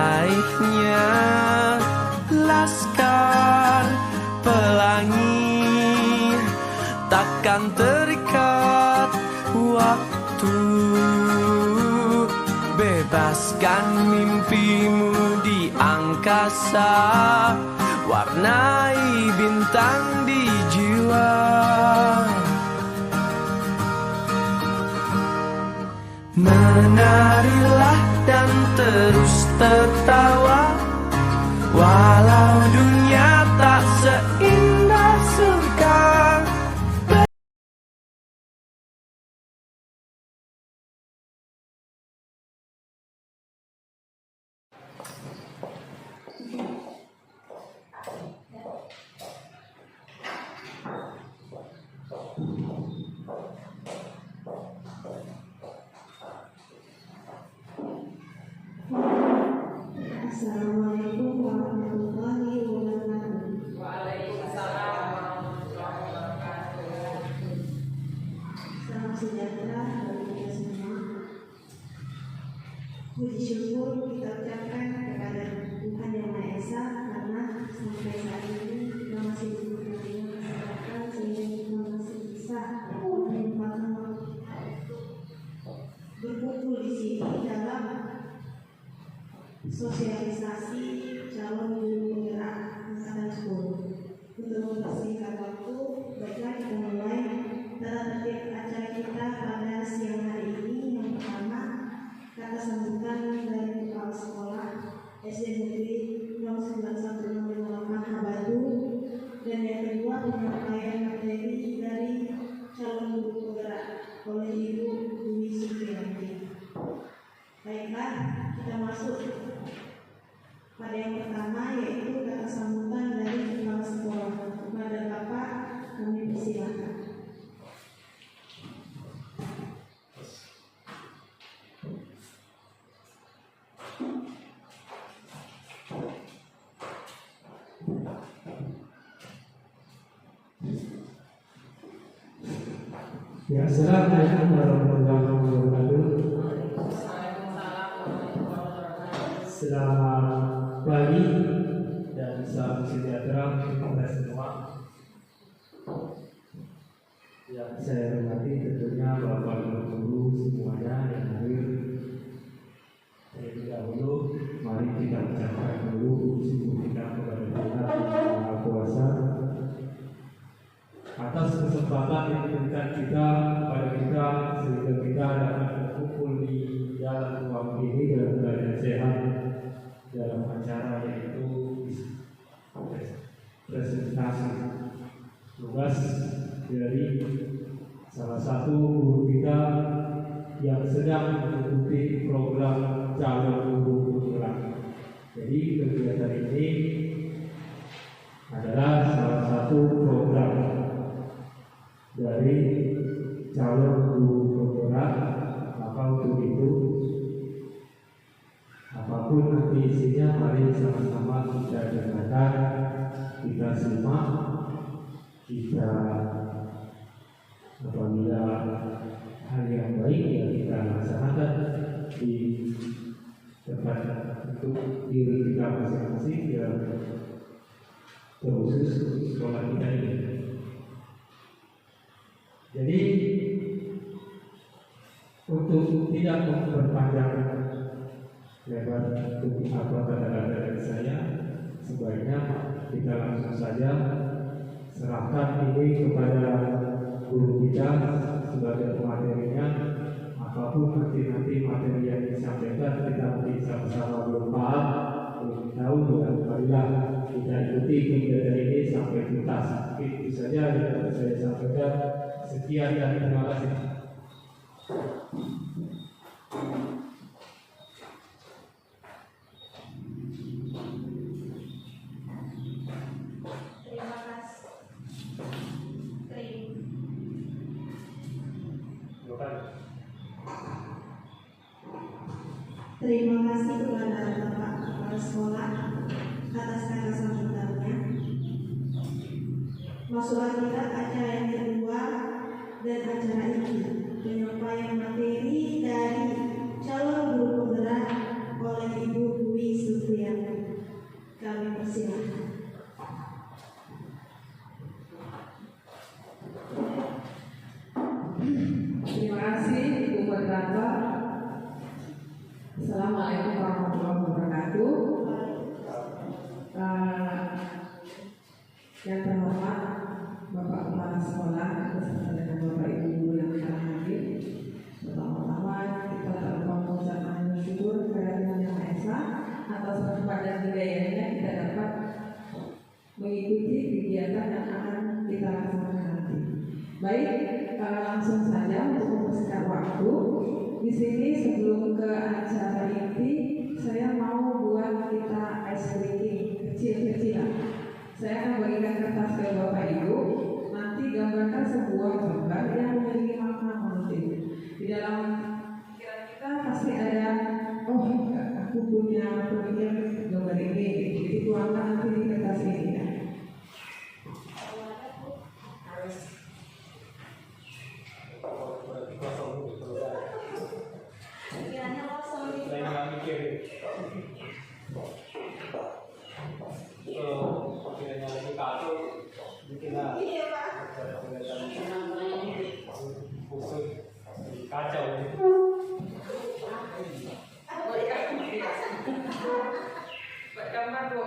pahitnya laskar pelangi takkan terikat waktu. Bebaskan mimpimu di angkasa, warnai bintang di jiwa. Menarilah dan terus tertawa, walau dunia tak seindah surga. Assalamualaikum warahmatullahi wabarakatuh. Waalaikumsalam warahmatullahi wabarakatuh. Salam sejahtera bagi kita semua. Puji syukur kita ucapkan kepada Tuhan Yang Maha Esa karena sampai saat ini kita masih diberi kesempatan sehingga kita masih bisa menikmati berkumpul di sini dalam sosialisasi calon guru penggerak angkatan 10. Untuk mempersingkat waktu, baiklah kita mulai tata tertib acara kita pada siang hari ini. Yang pertama, kata sambutan dari kepala sekolah SD Negeri 091658 Habadu, dan yang kedua penyampaian materi dari calon guru penggerak oleh Ibu Dwi Supriyanti. Baiklah, kita masuk pada yang pertama, yaitu kata sambutan dari kepala sekolah. Kepada Bapak kami persilakan. Ya, assalamualaikum warahmatullahi wabarakatuh. Selamat pagi dan salam sejahtera untuk kita semua. Yang saya hormati tentunya Bapak Ibu guru semuanya yang hadir. Terlebih dahulu, mari kita ucapkan dulu syukur kita kepada Tuhan Yang Maha Kuasa atas kesempatan yang diberikan kita kepada kita sehingga kita dapat berkumpul di dalam ruang ini dalam keadaan sehat dalam acara yaitu presentasi tugas dari salah satu guru kita yang sedang mengikuti program calon guru penggerak. Jadi kegiatan ini adalah salah satu program dari calon guru penggerak. Maka untuk itu apapun nanti isinya, mari sama-sama kita dengarkan, kita simak, kita apabila hal yang baik yang kita laksanakan di tempat untuk diri kita masing-masing yang terkhusus untuk sekolah kita ini. Jadi untuk tidak memperpanjang lebar untuk apa kata-kata dari saya, sebaiknya kita langsung saja serahkan ini kepada guru kita sebagai pematerinya. Apapun nanti materi yang disampaikan kita bisa bersama belum paham, belum tahu, dan marilah kita ikuti kegiatan ini sampai tuntas. Itu saja yang saya sampaikan. Sekian dan terima kasih. Terima kasih kepada Bapak Kepala Sekolah atas kata sambutannya. Masuklah kita acara yang kedua dan acara ini, penyampaian materi dari calon guru penggerak oleh Ibu Dwi Supriyanti. Baik, langsung saja untuk mempersingkat waktu. Di sini sebelum ke acara inti, saya mau buat kita ice breaking kecil-kecilan. Saya akan bagikan kertas ke Bapak Ibu. Nanti gambarkan sebuah gambar yang memiliki makna penting. Di dalam pikiran kita pasti ada, oh aku punya pemikiran gambar ini. Jadi tuangkan nanti di kertas ini ya. Pikirannya kosong nih. Saya nggak mikir. Pikirannya lagi kacau, bikin Iya Pak. kusut, kacau. Buat gambar Bu.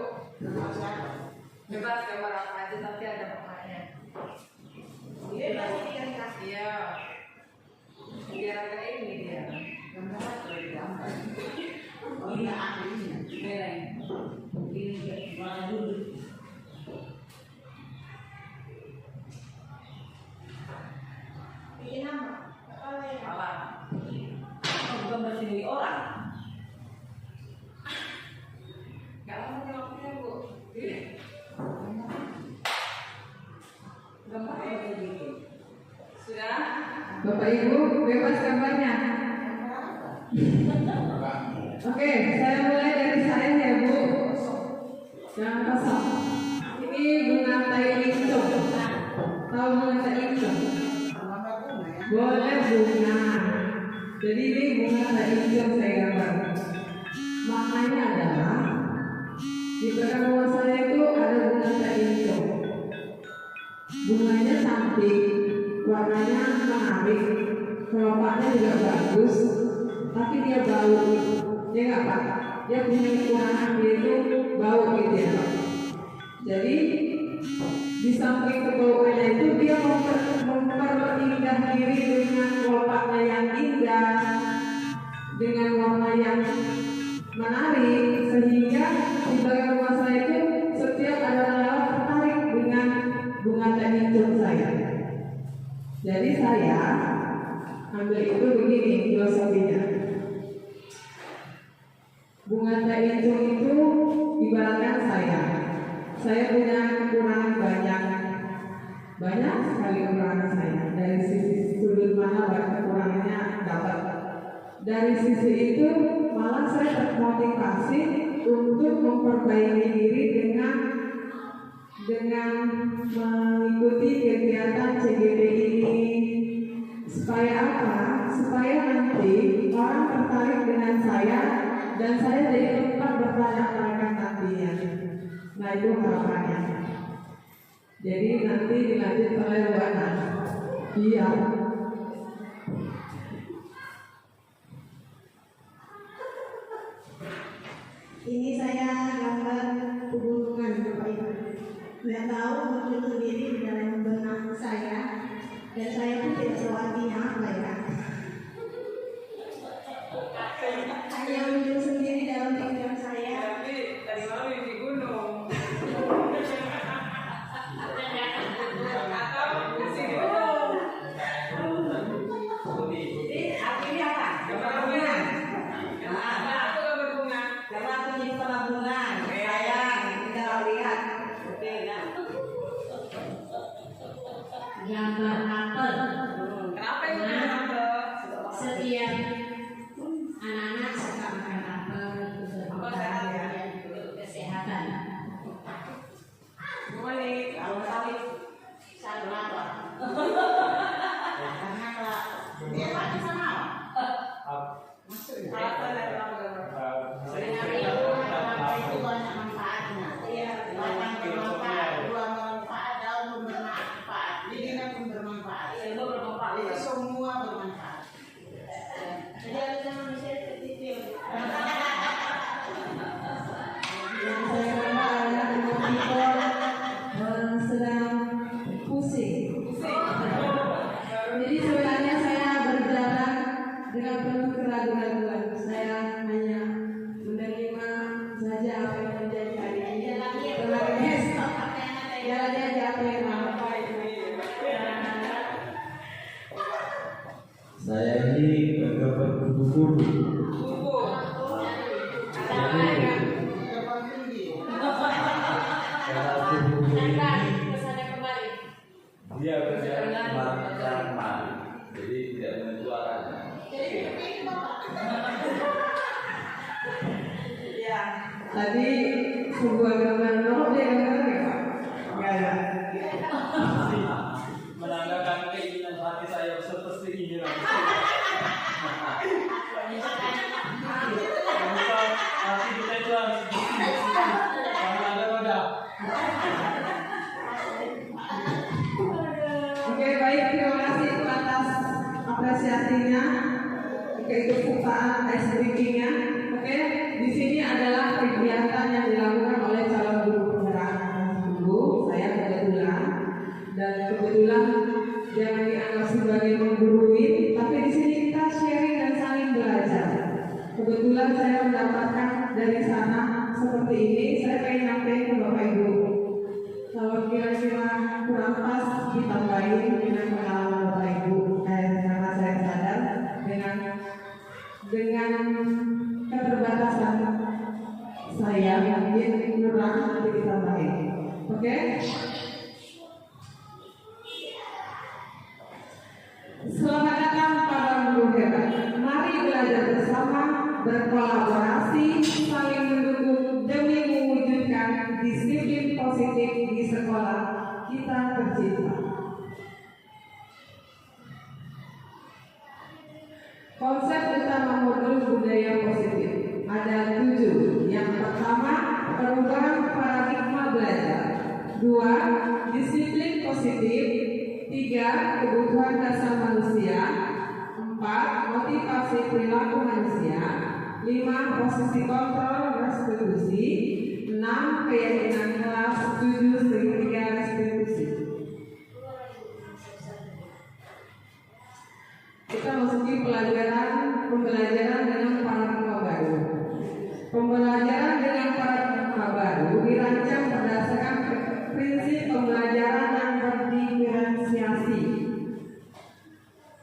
Bebas gambar apa aja tapi ada maknanya. Dia pasti pikiran. Iya. Biar agak ini dia. Gambar apa gambar? Oh iya, akhirnya. Mereng. Ini warna dulu. Bikin apa? Kepala ya. Apa? Oh, bukan bersendiri orang. Gak lama waktunya Bu. Gambar apa begitu? Sudah? Bapak Ibu, bebas gambarnya. Oke, saya mulai dari saya ya Bu. Jangan kosong. Ini bunga tai lincong. Tahu bunga tai lincong? Boleh bunga. Jadi ini bunga tai lincong saya gambar. Maknanya adalah di belakang rumah saya itu ada bunga tai lincong. Bunganya cantik, warnanya menarik, kelopaknya juga bagus, tapi dia bau. Dia nggak Pak? Dia punya kekurangan, dia itu bau gitu ya Pak. Jadi di samping kebauannya itu dia memperindah diri dengan kelopaknya yang indah, dengan warna yang menarik, sehingga di belakang rumah saya itu setiap ada orang lewat tertarik dengan bunga tai lincong saya. Jadi saya ambil itu begini filosofinya. Bunga tai lincong itu ibaratkan saya punya kekurangan banyak sekali kekurangan saya. Dari sisi sudut mana kekurangannya dapat. Dari sisi itu malah saya termotivasi untuk memperbaiki diri dengan mengikuti kegiatan CGP ini. Supaya apa? Supaya nanti orang tertarik dengan saya dan saya jadi tempat bertanya-tanya nantinya. Nah itu harapannya. Jadi nanti dilanjut oleh Bu Ana. Iya. Ini saya gambar pegunungan Bapak Ibu. Nggak tahu muncul sendiri di dalam benak saya, dan saya pun tidak tahu artinya apa ya. Hanya muncul sendiri dalam pikiran saya. Tapi tadi malam di gunung. Atau di gunung. Jadi artinya apa? Gambar bunga. Gambar apa gambar bunga? Karena aku jadi kepala bunga, saya tidak lihat. Oke, nah. Gambar apel. Kenapa itu gambar? Setiap anak-anak suka makan apel itu bermanfaat untuk kesehatan. Gimana nih? Kalau sawit, saya kenapa? Karena kalau dia pakai sama apa? Maksudnya. Alasan dari gambar. Itu banyak manfaatnya. Iya, batang bermanfaat, buah bermanfaat, daun pun bermanfaat, bijinya pun bermanfaat. Ilmu bermanfaat. Jadi semua bermanfaat. Jadi harusnya manusia seperti itu. Yang saya gambar adalah monitor sedang pusing. Jadi sebenarnya saya berjalan dengan penuh keraguan-raguan. Saya hanya menerima saja apa yang terjadi hari ini. Jalannya aja apa yang mau. Saya ini gambar guru. Buku. Ada apa ya? Kalau guru Jangan ini kesana kembali. dia berjalan jadi tidak menentu arahnya. Ya. Tadi sebuah gambar nomor dia gambar nggak Pak? Nggak ada. Menandakan keinginan hati saya seperti ini. Hati kita itu harus karena ada wadah. Oke, baik, terima kasih atas apresiasinya, keikutsertaan ice breaking-nya. Oke, di sini adalah kegiatan yang dilakukan oleh calon guru penggerak dulu. Saya kebetulan jangan dianggap sebagai menggurui, tapi di sini kita sharing dan saling belajar. Kebetulan saya mendapatkan dari sana seperti ini. Saya pengen nyampein ke Bapak Ibu. Kalau kira-kira kurang pas ditambahin dengan pengalaman Bapak Ibu, karena saya sadar dengan keterbatasan saya mungkin kurang nanti ditambahin. Oke? Selamat datang para guru hebat. Mari belajar bersama, berkolaborasi, saling mendukung demi mewujudkan disiplin positif di sekolah kita tercinta. Konsep utama modul budaya positif ada 7. Yang pertama, perubahan paradigma belajar. 2. Disiplin positif. 3. Kebutuhan dasar manusia. 4. Motivasi perilaku manusia. 5. Posisi kontrol restitusi. 6. Keyakinan kelas. 7. Segitiga restitusi. Kita masuki pembelajaran dengan paradigma baru. Pembelajaran dengan paradigma baru dirancang berdasarkan prinsip pembelajaran yang berdiferensiasi,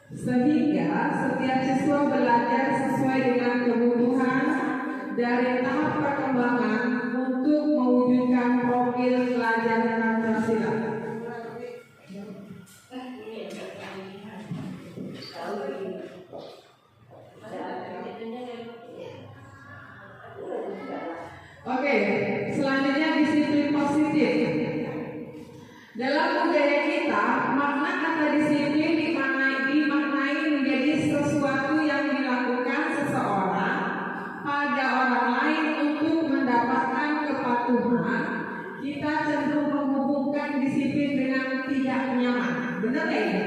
sehingga setiap siswa belajar sesuai dengan kebutuhan dari tahap perkembangan untuk mewujudkan profil pelajar Pancasila. Oke, selanjutnya disiplin positif. Dalam budaya kita, makna kata disiplin dimaknai menjadi sesuatu yang dilakukan seseorang pada orang lain untuk mendapatkan kepatuhan. Kita cenderung menghubungkan disiplin dengan tidak nyaman. Benar nggak ini?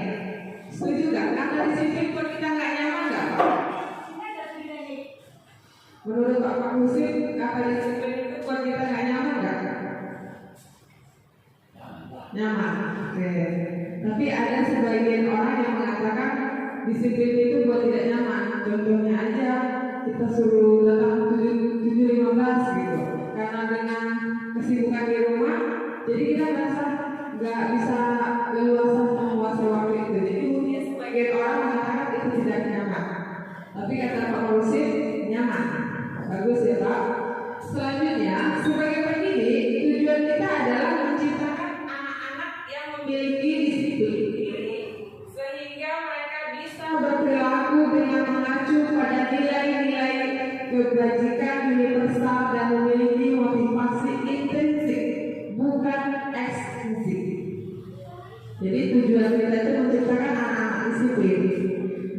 Setuju nggak? Kata disiplin buat kita nggak nyaman nggak? Menurut Pak Musim, kata disiplin itu buat kita nggak nyaman nggak? Nyaman. Oke. Tapi ada sebagian orang yang mengatakan disiplin itu buat tidak nyaman. Contohnya aja kita suruh datang 7.15 gitu. Karena dengan kesibukan di rumah, jadi kita merasa nggak bisa leluasa menguasai waktu itu. Jadi mungkin sebagian orang mengatakan itu tidak nyaman. Tapi kata Pak Musim, nyaman. Bagus ya Pak. Selanjutnya, sebagai pendidik, tujuan kita adalah menciptakan anak-anak yang memiliki disiplin diri, sehingga mereka bisa berperilaku dengan mengacu pada nilai-nilai kebajikan universal dan memiliki motivasi intrinsik, bukan ekstrinsik. Jadi tujuan kita itu menciptakan anak-anak disiplin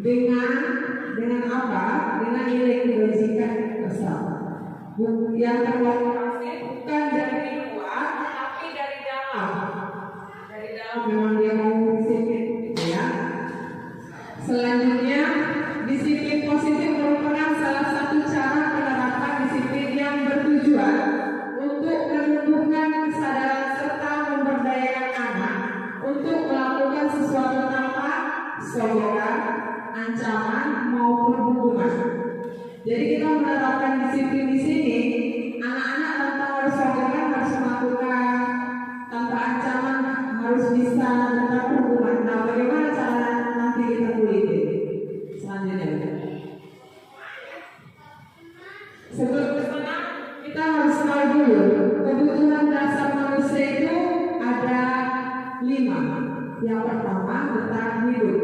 dengan apa? Dengan nilai kebajikan bersama. Yang termotivasi bukan dari luar, tapi dari dalam. Dari dalam memang dia mau disiplin, ya. Selanjutnya, disiplin positif merupakan salah satu cara penerapan disiplin yang bertujuan untuk menumbuhkan kesadaran serta memberdayakan anak untuk melakukan sesuatu tanpa sogokan, ancaman maupun hukuman. Jadi kita menerapkan disiplin di sini, anak-anak tanpa harus sogokan harus melakukan, tanpa ancaman harus bisa, tanpa hukuman. Nah, bagaimana cara nanti kita kuliti? Selanjutnya, sebelum ke sana kita harus tahu dulu kebutuhan dasar manusia itu ada 5. Yang pertama bertahan hidup.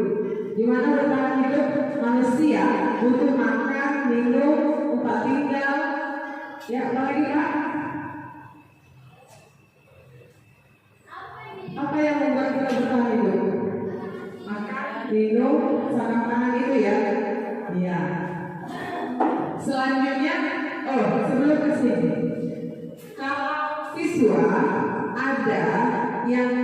Di mana bertahan hidup manusia butuh makan, minum, tempat tinggal. Ya, apa lagi Kak? Apa yang membuat kita bertahan hidup? Makan, minum, sarana pangan itu ya. Iya. Selanjutnya, sebelum ke sini, kalau siswa ada yang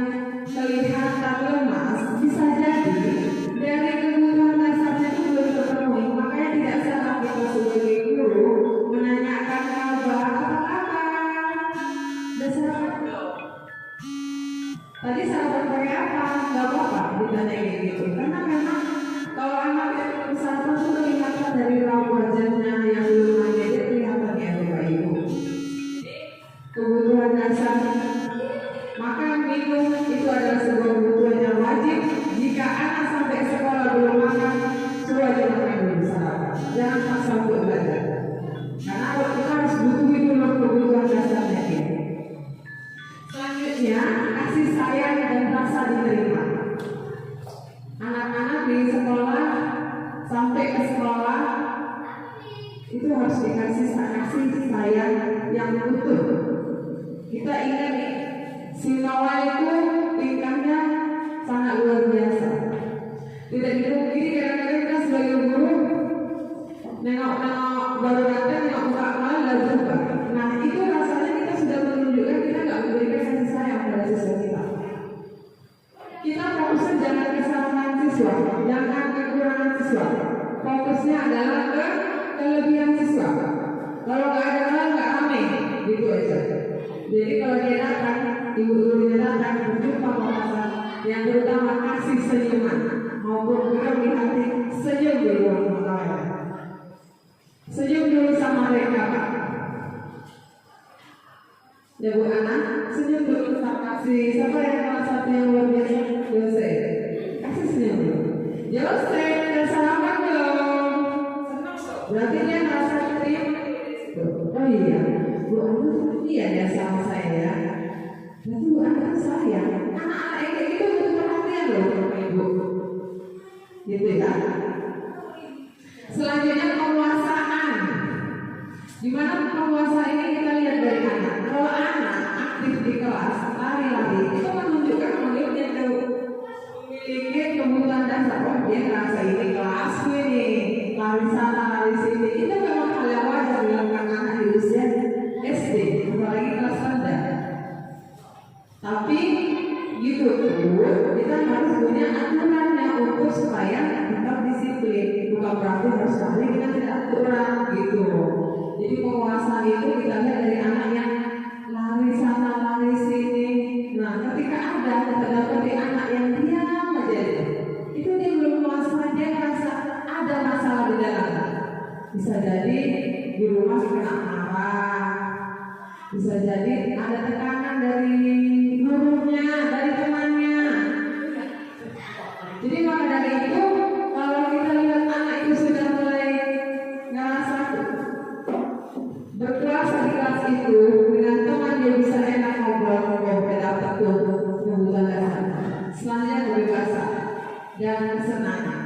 kelihatan lemas, bisa jadi dari kebutuhan dasarnya itu belum terpenuhi. Makanya tidak salah kita sebagai guru menanyakan kabar, apa kabar? Dasar tadi sarapan pakai apa? Gak apa-apa ditanya kayak gitu. Karena memang kalau anak yang belum sarapan itu kelihatan dari raut wajahnya yang belum mandi, kelihatan ya Bapak Ibu. Kebutuhan dasar makan, minum itu adalah sebuah kebutuhan yang wajib. Jika anak sampai sekolah belum makan, wajib makan dulu sarapan. Jangan paksa untuk belajar. Karena kita harus butuhin dulu kebutuhan dasarnya ini. Selanjutnya, kasih sayang dan rasa diterima. Anak-anak di sekolah sampai ke sekolah itu harus dikasih kasih sayang yang utuh. Kita ingat nih, si Noah itu tingkahnya sangat luar biasa. Tidak dipungkiri kadang-kadang kita sebagai guru nengok-nengok baru datang, nengok muka malah lalu berubah. Nah itu rasanya kita sudah menunjukkan kita nggak memberikan kasih sayang pada siswa kita. Kita fokusnya jangan kesalahan siswa, jangan kekurangan siswa. Fokusnya adalah ke kelebihan siswa. Kalau nggak ada hal nggak rame, gitu aja. Jadi kalau dia datang, ibu gurunya datang berjumpa papasan yang terutama kasih senyuman maupun juga melihat senyum dulu sama mereka. Senyum dulu sama mereka, Pak. Ya Bu Ana, senyum dulu sama kasih. Siapa yang salah satu yang luar biasa? Jose. Kasih senyum dulu. Jose, dan salaman dong. Berarti dia merasa terima. Oh iya, Bu Ana iya dia sama saya ya. Berarti Bu Ana sayang. Anak-anak yang kayak gitu butuh perhatian loh, Ibu. Gitu ya. Selanjutnya penguasaan. Di mana penguasaan ini kita lihat dari anak. Kalau anak aktif di kelas, lari-lari, itu menunjukkan bahwa dia memiliki kebutuhan dasar. Oh, dia merasa ini kelas ini, lari sana, lari sini. Itu memang hal yang wajar dilakukan anak di usia SD, apalagi kelas rendah. Tapi gitu kita harus punya aturannya untuk supaya tetap disiplin. Bukan berarti harus lari kita tidak aturan gitu. Jadi penguasaan itu kita lihat dari anak yang lari sana lari sini. Nah ketika ada terdapat di anak yang diam aja itu dia belum menguasai, dia merasa ada masalah di dalam. Bisa jadi di rumah kena marah, bisa jadi ada tekanan dari gurunya, dari temannya. Jadi maka dari itu kalau kita lihat anak itu sudah mulai ngerasa berkuasa di kelas itu dengan teman dia bisa enak ngobrol-ngobrol dapat tuh kebutuhan dasar. Selanjutnya kebebasan dan kesenangan.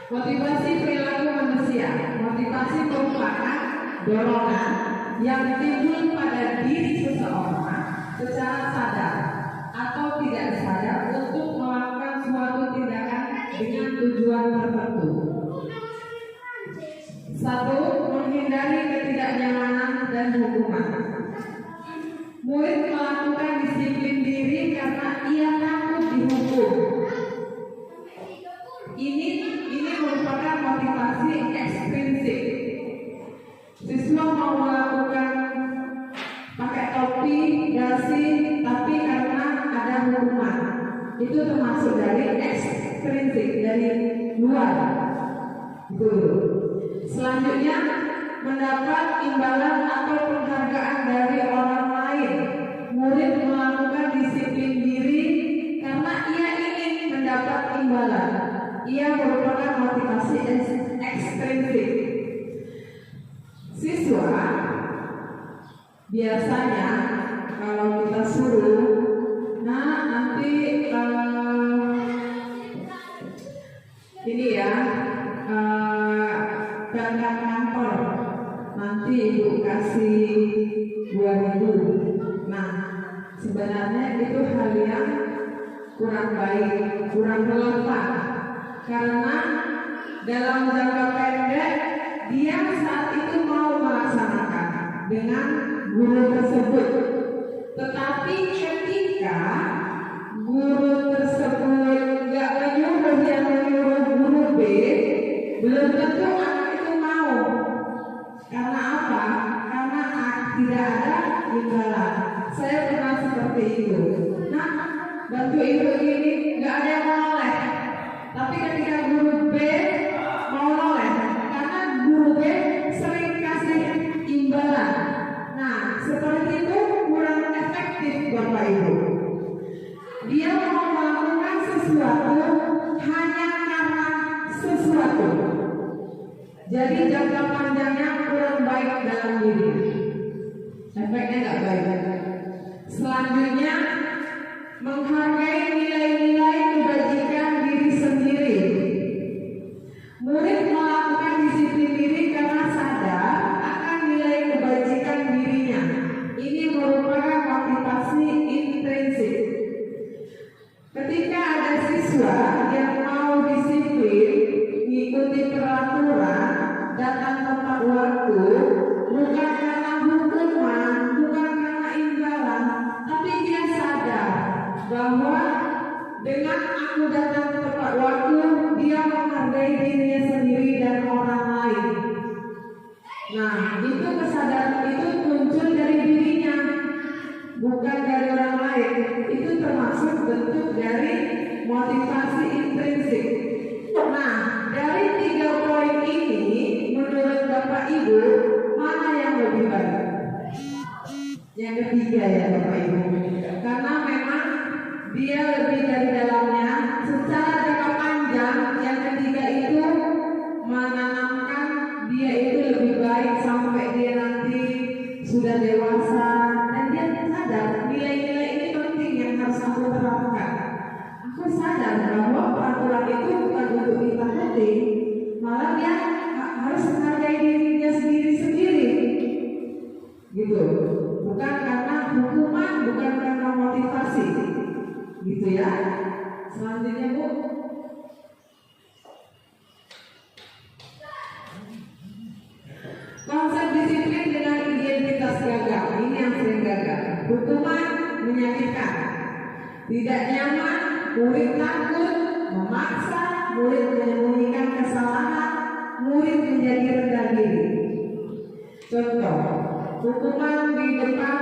Motivasi perilaku manusia. Motivasi merupakan dorongan yang timbul pada diri seseorang secara sadar atau tidak sadar untuk melakukan suatu tindakan dengan tujuan tertentu. 1. Menghindari ketidaknyamanan dan hukuman. Murid melakukan disiplin diri karena ia takut dihukum. Ini merupakan motivasi ekstrinsik. Siswa itu termasuk dari ekstrinsik, dari luar. Itu. Selanjutnya, mendapat imbalan atau penghargaan dari orang lain. Murid melakukan disiplin diri karena ia ingin mendapat imbalan. Ia merupakan motivasi ekstrinsik. Siswa biasanya kalau kita suruh, nah nanti ini ya, berangkat kantor, nanti ibu kasih 2.000. Nah, sebenarnya itu hal yang kurang baik, kurang relevan, karena dalam jangka pendek dia saat itu mau melaksanakan dengan guru tersebut, tetapi ketika guru tersebut nggak menyuruh yang menyuruh guru B, belum tentu anak itu mau. Karena apa? Karena tidak ada imbalan. Saya pernah seperti itu. Nah, bantu ibu ini nggak ada yang mau noleh, tapi ketika guru B mau noleh, karena guru B sering kasih imbalan. Nah, seperti itu kurang efektif Bapak Ibu. Dia mau melakukan sesuatu hanya karena sesuatu. Jadi jangka panjangnya kurang baik dalam diri. Efeknya nggak baik. Selanjutnya, menghargai nilai-nilai kebajikan diri sendiri. Murid melakukan disiplin diri karena sadar akan nilai kebajikan dirinya. Ini merupakan motivasi intrinsik. Ketika ada siswa yang mau disiplin, mengikuti peraturan, datang tepat waktu, bukan karena hukuman, bukan karena imbalan, tapi dia sadar bahwa dengan aku datang tepat waktu, dia menghargai dirinya sendiri dan orang lain. Nah, itu kesadaran itu muncul dari dirinya, bukan dari orang lain. Itu termasuk bentuk dari motivasi intrinsik. Nah, dari 3 poin ini, menurut Bapak Ibu, mana yang lebih baik? Yang ketiga ya Bapak Ibu, karena memang dia lebih dari dalamnya. Secara jangka panjang, yang ketiga itu menanamkan dia itu lebih baik sampai dia nanti sudah dewasa dan dia sadar nilai-nilai ini penting yang harus aku terapkan. Aku sadar bahwa peraturan itu bukan untuk ditakuti, malah dia harus menghargai dirinya sendiri-sendiri, gitu. Bukan karena hukuman, bukan karena motivasi, gitu ya. Selanjutnya Bu. Konsep disiplin dengan identitas gagal, ini yang sering gagal. Hukuman menyakitkan, tidak nyaman, murid takut, memaksa, murid menyembunyikan kesalahan, murid menjadi rendah diri. Contoh, hukuman di depan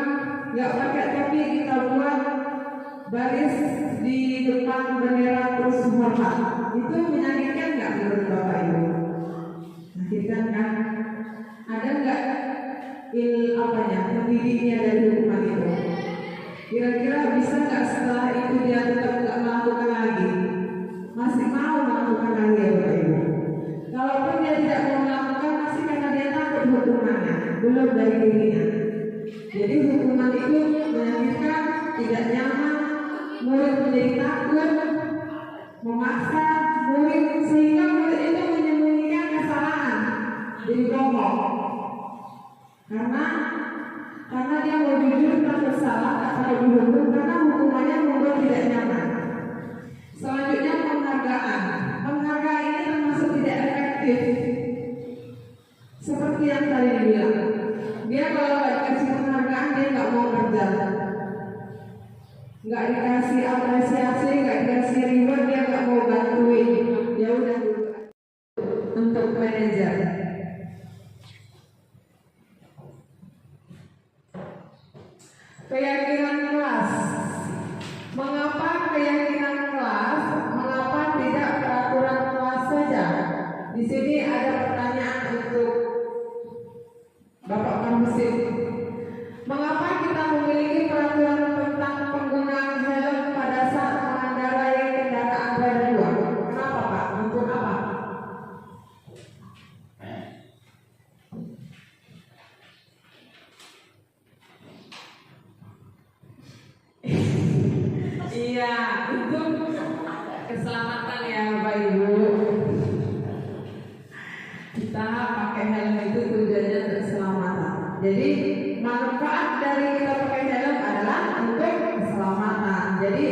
nggak pakai topi, kita buat baris di depan bendera terus hormat. Itu menyakitkan nggak menurut Bapak Ibu? Menyakitkan kan? Ada nggak pendidiknya dari hukuman itu? Kira-kira bisa nggak setelah itu dia tetap nggak melakukan lagi? Masih mau melakukan lagi ya Bapak Ibu? Kalaupun dia tidak mau melakukan, masih karena dia takut hukumannya, belum dari dirinya. Jadi hukuman itu menyakitkan, tidak nyaman, murid menjadi takut, memaksa murid, sehingga murid itu menyembunyikan kesalahan, jadi bohong. Karena dia mau jujur takut salah, tak mau dihukum karena hukumannya membuat tidak nyaman. Selanjutnya penghargaan. Penghargaan ini termasuk tidak efektif. Seperti yang tadi dibilang, dia kalau nggak dikasih penghargaan dia nggak mau kerja, nggak dikasih apresiasi, nggak dikasih reward, dia nggak mau bantuin. Ya udah dulu. Untuk manajer, keyakinan kelas. Mengapa keyakinan Ya, untuk keselamatan ya Bapak Ibu. Kita pakai helm itu tujuannya untuk keselamatan. Jadi manfaat dari kita pakai helm adalah untuk keselamatan. Jadi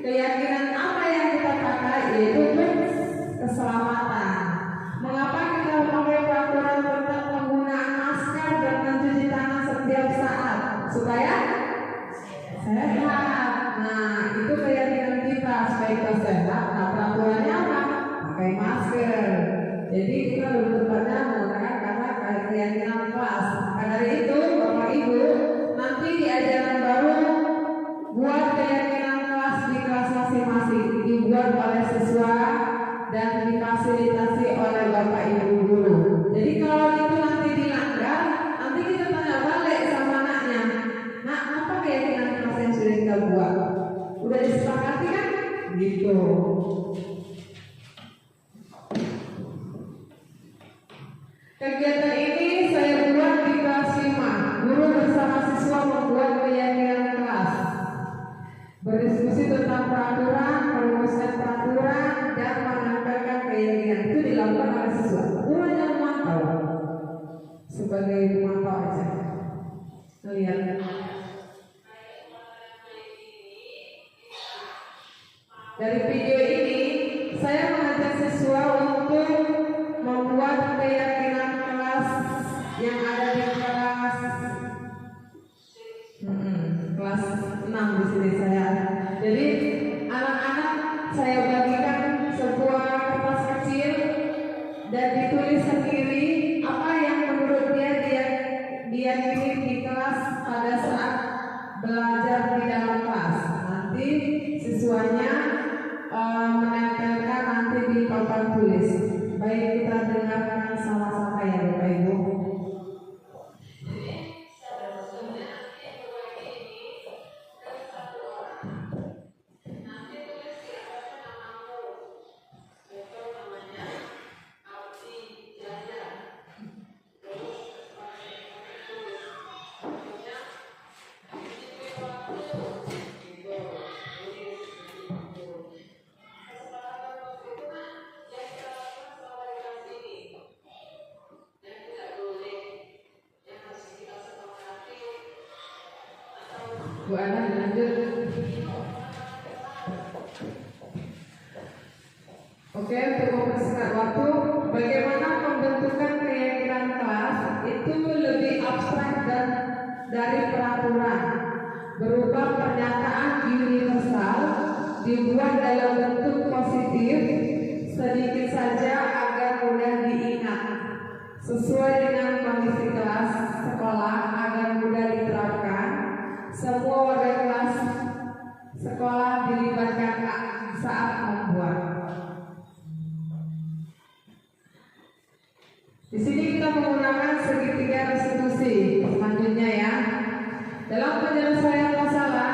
keyakinan apa yang kita pakai yaitu untuk keselamatan. Mengapa kita memakai peraturan tentang penggunaan masker dan mencuci tangan setiap saat? Supaya sehat. Nah, itu keyakinan kita supaya kita sehat. Nah, peraturannya apa? Pakai masker. Jadi kita lebih tepatnya menggunakan kata keyakinan kelas. Maka dari itu, Bapak Ibu, nanti di ajaran baru buat keyakinan kelas di kelas masing-masing, dibuat oleh siswa dan difasilitasi oleh Bapak Ibu guru. Jadi kalau itu nanti dilanggar, nanti kita tanya balik sama anaknya. Nah, apa keyakinan kelas yang sudah kita buat? Udah disepakati kan? Gitu. Kegiatan ini saya buat di kelas 5. Guru bersama siswa membuat keyakinan kelas, berdiskusi tentang peraturan, merumuskan peraturan, dan menyampaikan keyakinan. Itu dilakukan oleh siswa. Guru hanya memantau sebagai pemantau aja. Lihat. Dari video ini saya mengajak siswa untuk membuat keyakinan kelas yang ada di kelas 6 di sini saya. Jadi anak-anak saya bagikan sebuah kertas kecil dan ditulis sendiri apa yang menurut dia diyakini di kelas pada saat belajar di dalam kelas. Nanti siswanya menempelkan nanti di papan tulis. Baik, kita dengarkan sama-sama ya Bapak Ibu. Bu Ana lanjut. Oke, untuk mempersingkat waktu, bagaimana pembentukan keyakinan kelas itu lebih abstrak dan dari peraturan, berupa pernyataan universal, dibuat dalam bentuk positif, sedikit saja agar mudah diingat, sesuai dengan kondisi kelas sekolah agar mudah diterapkan. Semua warga kelas sekolah dilibatkan saat membuat. Di sini kita menggunakan segitiga restitusi. Selanjutnya ya, dalam penyelesaian masalah,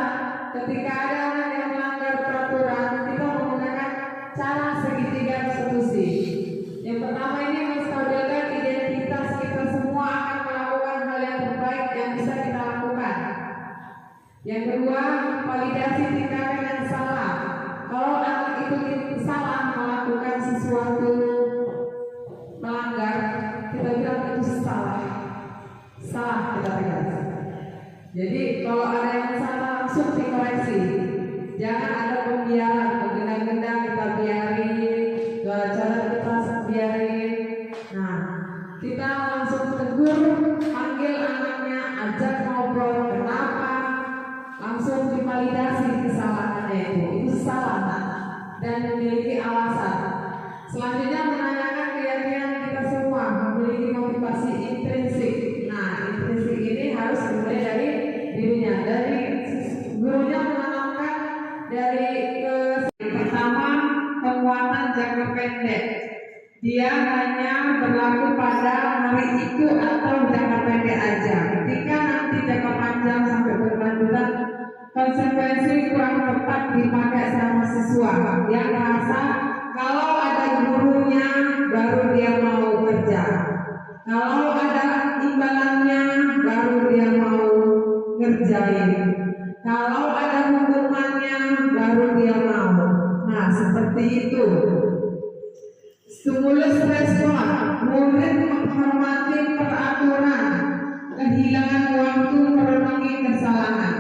ketika ada orang yang melanggar peraturan, kita menggunakan cara segitiga restitusi. Yang pertama ini menstabilkan identitas kita semua akan melakukan hal yang terbaik yang bisa kita lakukan. Yang kedua, validasi tindakan yang salah. Kalau anak itu salah melakukan sesuatu melanggar, kita bilang itu salah kita tegas. Jadi kalau ada yang salah langsung dikoreksi. Jangan ada pembiaran, menggendang-gendang kita biarin, cara kita biarin. Nah, kita langsung tegur, panggil anaknya, ajak ngobrol, kenapa, langsung divalidasi kesalahannya itu salah dan memiliki alasan. Selanjutnya menanyakan keyakinan kita semua, memiliki motivasi intrinsik. Nah, intrinsik ini harus dimulai dari dirinya, dari gurunya menanamkan dari pertama penguatan jangka pendek. Dia hanya berlaku pada hari itu atau jangka pendek aja. Ketika nanti jangka panjang sampai berkelanjutan, konsekuensi kurang tepat dipakai sama siswa yang merasa kalau ada gurunya baru dia mau kerja, kalau ada imbalannya baru dia mau ngerjain, kalau ada hukumannya baru seperti itu. Stimulus respon, murid menghormati peraturan, kehilangan waktu merenungi kesalahan.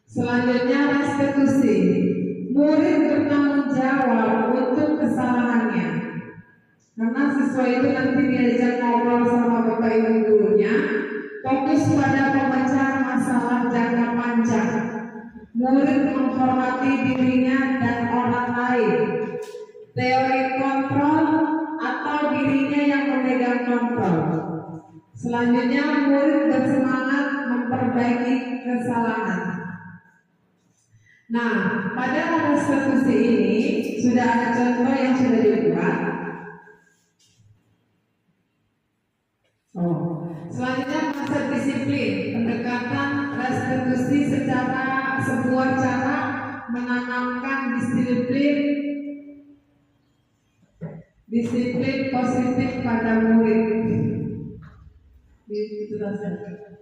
Selanjutnya restitusi, murid bertanggung jawab untuk kesalahannya. Karena siswa itu nanti diajak ngobrol sama bapak ibu gurunya, fokus pada pemecahan masalah jangka panjang. Murid menghormati dirinya dan orang lain. Teori kontrol atau dirinya yang memegang kontrol. Selanjutnya murid bersemangat memperbaiki kesalahan. Nah, pada restitusi ini sudah ada contoh yang sudah dibuat. Selanjutnya konsep disiplin, pendekatan restitusi secara sebuah cara menanamkan disiplin positif pada murid. Itu rasanya.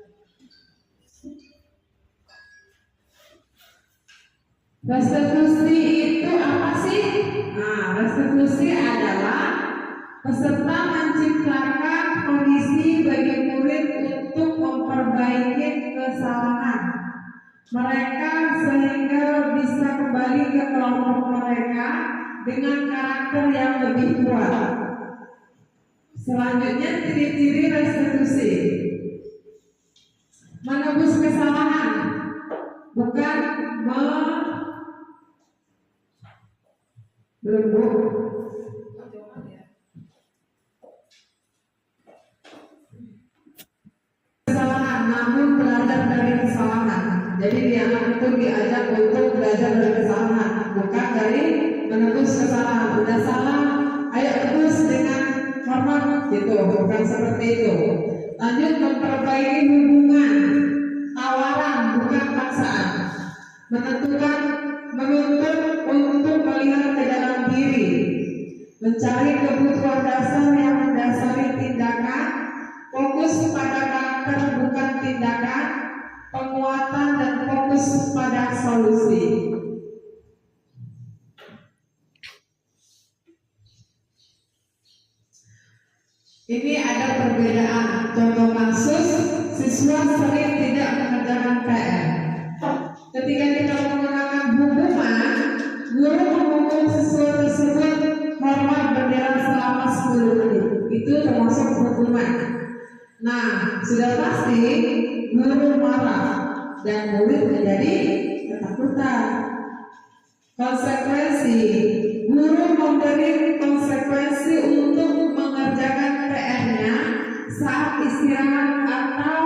Restitusi itu apa sih? Nah, restitusi adalah peserta menciptakan kondisi bagi murid untuk memperbaiki kesalahan mereka sehingga bisa kembali ke kelompok mereka dengan karakter yang lebih kuat. Selanjutnya ciri-ciri restitusi. Menebus kesalahan, bukan belum. Kesalahan, namun belajar dari kesalahan. Jadi anak itu diajak untuk belajar dari kesalahan, bukan dari menebus kesalahan. Udah salah, ayo tebus dengan hormat, gitu. Bukan seperti itu. Lanjut memperbaiki hubungan, tawaran bukan paksaan. Menuntut untuk melihat ke dalam diri, mencari kebutuhan dasar yang mendasari tindakan, fokus pada karakter bukan tindakan, penguatan dan fokus pada solusi. Ini ada perbedaan. Contoh kasus, siswa sering tidak mengerjakan PR. Ketika kita menggunakan hukuman, guru menghukum siswa tersebut hormat bendera selama 10 menit. Itu termasuk hukuman. Nah, sudah pasti guru marah dan murid menjadi ketakutan. Konsekuensi, guru memberi konsekuensi untuk mengerjakan PR-nya saat istirahat atau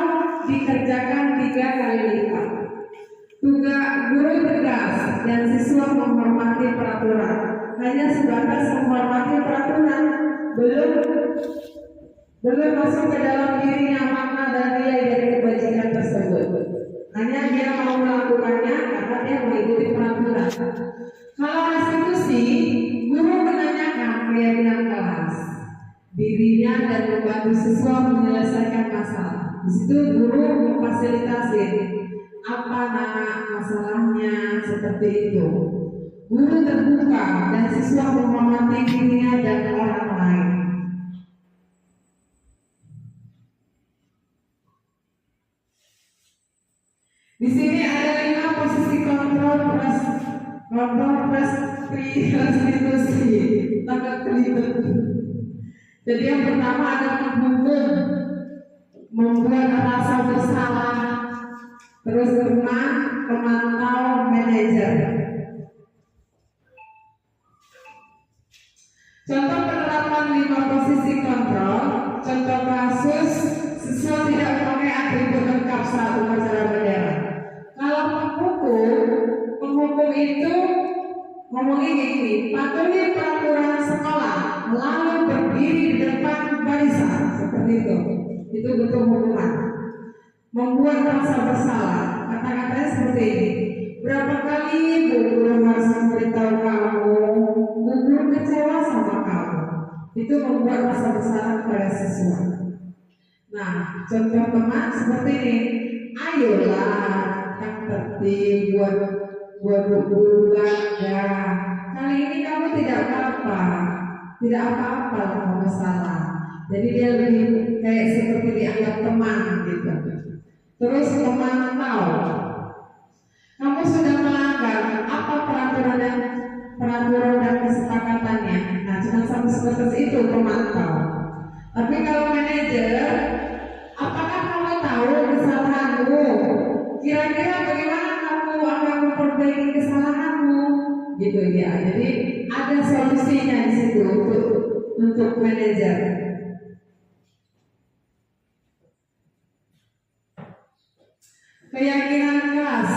dikerjakan 3 kali lipat. Tugas guru tegas dan siswa menghormati peraturan. Hanya sebatas menghormati peraturan, belum masuk ke dalam dirinya makna dan nilai dari kebajikan tersebut. Hanya dia mau melakukannya karena dia mengikuti peraturan. Kalau restitusi, guru menanyakan keyakinan kelas, dirinya dan membantu siswa menyelesaikan masalah. Di situ guru memfasilitasi apa masalahnya, seperti itu. Guru terbuka dan siswa menghormati dirinya dan orang lain. Di sini ada 5 posisi kontrol restitusi. Sangat terlibat. Jadi yang pertama ada menghukum, membuat rasa bersalah. Terus kelima, pemantau manajer. Contoh penerapan 5 posisi kontrol. Contoh kasus, siswa tidak memakai atribut lengkap saat upacara bendera. Kalau penghukum itu ngomongin ini, patuhi peraturan sekolah, lalu berdiri di depan barisan, seperti itu. Itu bentuk hukuman. Membuat rasa bersalah, kata-katanya seperti ini. Berapa kali Bu Guru harus memberitahu kamu, Bu Guru kecewa sama kamu. Itu membuat rasa bersalah kepada siswa. Nah, contoh teman seperti ini. Ayolah, yang tertib buat Bu Guru bangga. kali ini kamu tidak apa-apa, tidak apa-apa kamu salah. Jadi dia lebih kayak seperti dianggap teman gitu. Terus memantau. Kamu sudah melanggar apa peraturan dan kesepakatannya. Nah, cuma sampai sebatas itu pemantau. Tapi kalau manajer, apakah kamu tahu kesalahanmu? Kira-kira bagaimana kamu akan memperbaiki kesalahanmu? Gitu ya. Jadi ada solusinya di situ untuk manajer. Keyakinan kelas.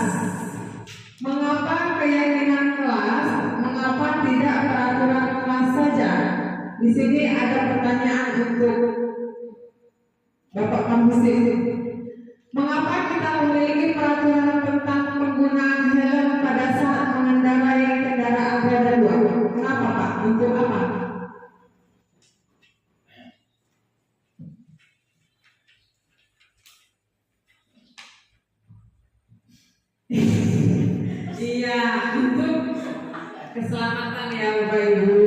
Mengapa keyakinan kelas? Mengapa tidak peraturan kelas saja? Di sini ada pertanyaan untuk Bapak kampus ini. Mengapa kita memiliki peraturan tentang penggunaan helm pada saat mengendarai kendaraan roda 2? Kenapa Pak? Untuk apa? Iya, untuk keselamatan ya Bapak Ibu.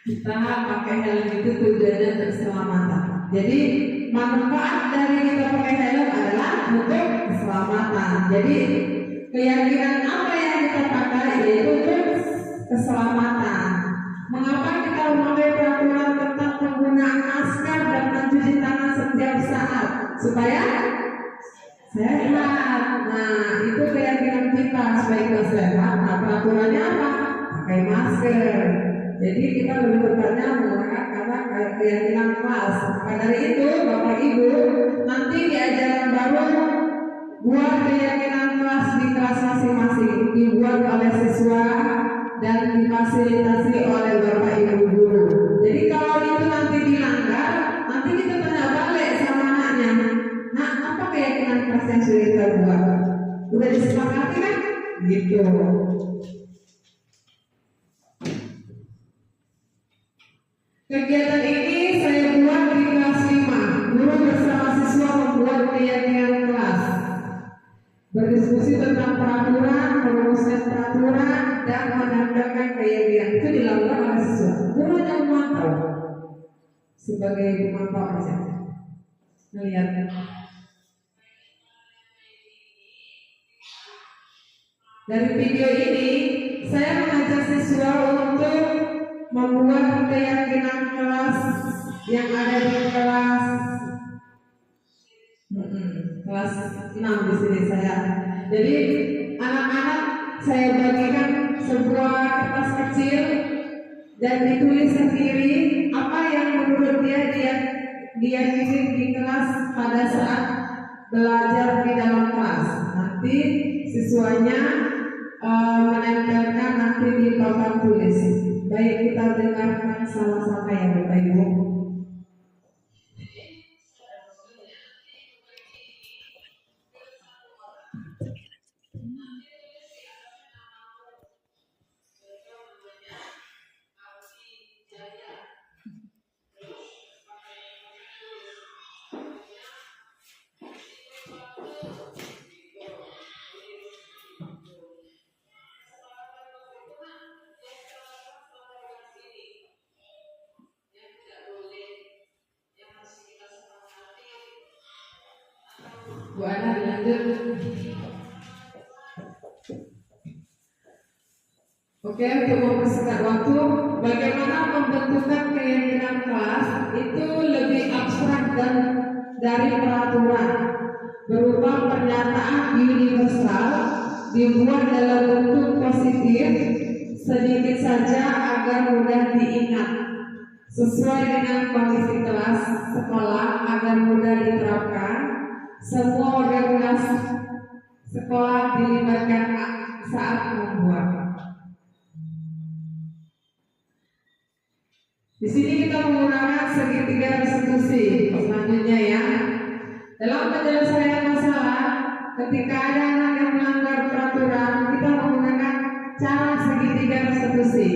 Kita pakai helm itu tujuannya untuk keselamatan. Jadi manfaat dari kita pakai helm adalah untuk keselamatan. Jadi keyakinan apa yang kita pakai yaitu untuk keselamatan. Mengapa kita memakai peraturan tentang penggunaan masker dan mencuci tangan setiap saat? Supaya sehat. Nah, itu keyakinan kita supaya kita sehat. Nah, peraturannya apa? Pakai masker. Jadi kita lebih tepatnya menggunakan kata keyakinan kelas. Maka dari itu, Bapak Ibu, nanti di ajaran baru buat keyakinan kelas di kelas masing-masing, dibuat oleh siswa dan difasilitasi oleh Bapak Ibu guru. Jadi kalau itu nanti dilanggar, nanti kita tanya balik sama anaknya. Nah, apa keyakinan kelas yang sudah kita buat? Udah disepakati kan? Gitu. Kegiatan ini saya buat di kelas 5. Guru bersama siswa membuat keyakinan kelas. Berdiskusi tentang peraturan, merumuskan peraturan, dan menandakan keyakinan. Itu dilakukan oleh siswa. Guru hanya memantau sebagai pemantau aja. Melihat. Dari video ini, saya mengajak siswa untuk membuat keyakinan kelas yang ada di kelas 6 di sini saya. Jadi anak-anak saya bagikan sebuah kertas kecil dan ditulis sendiri apa yang menurut dia kirim di kelas pada saat belajar di dalam kelas. Nanti siswanya menempelkan nanti di papan tulis. Baik, kita dengarkan sama-sama ya Bapak Ibu. Bu Ana dilanjut. Oke, untuk mempersingkat waktu, bagaimana pembentukan keyakinan kelas itu lebih abstrak dan dari peraturan, berupa pernyataan universal dibuat dalam bentuk positif sedikit saja agar mudah diingat, sesuai dengan kondisi kelas sekolah agar mudah diterapkan. Semua organisasi sekolah dilibatkan saat membuat. Di sini kita menggunakan segitiga restitusi. Selanjutnya ya, dalam penyelesaian masalah, ketika ada anak yang melanggar peraturan, kita menggunakan cara segitiga restitusi.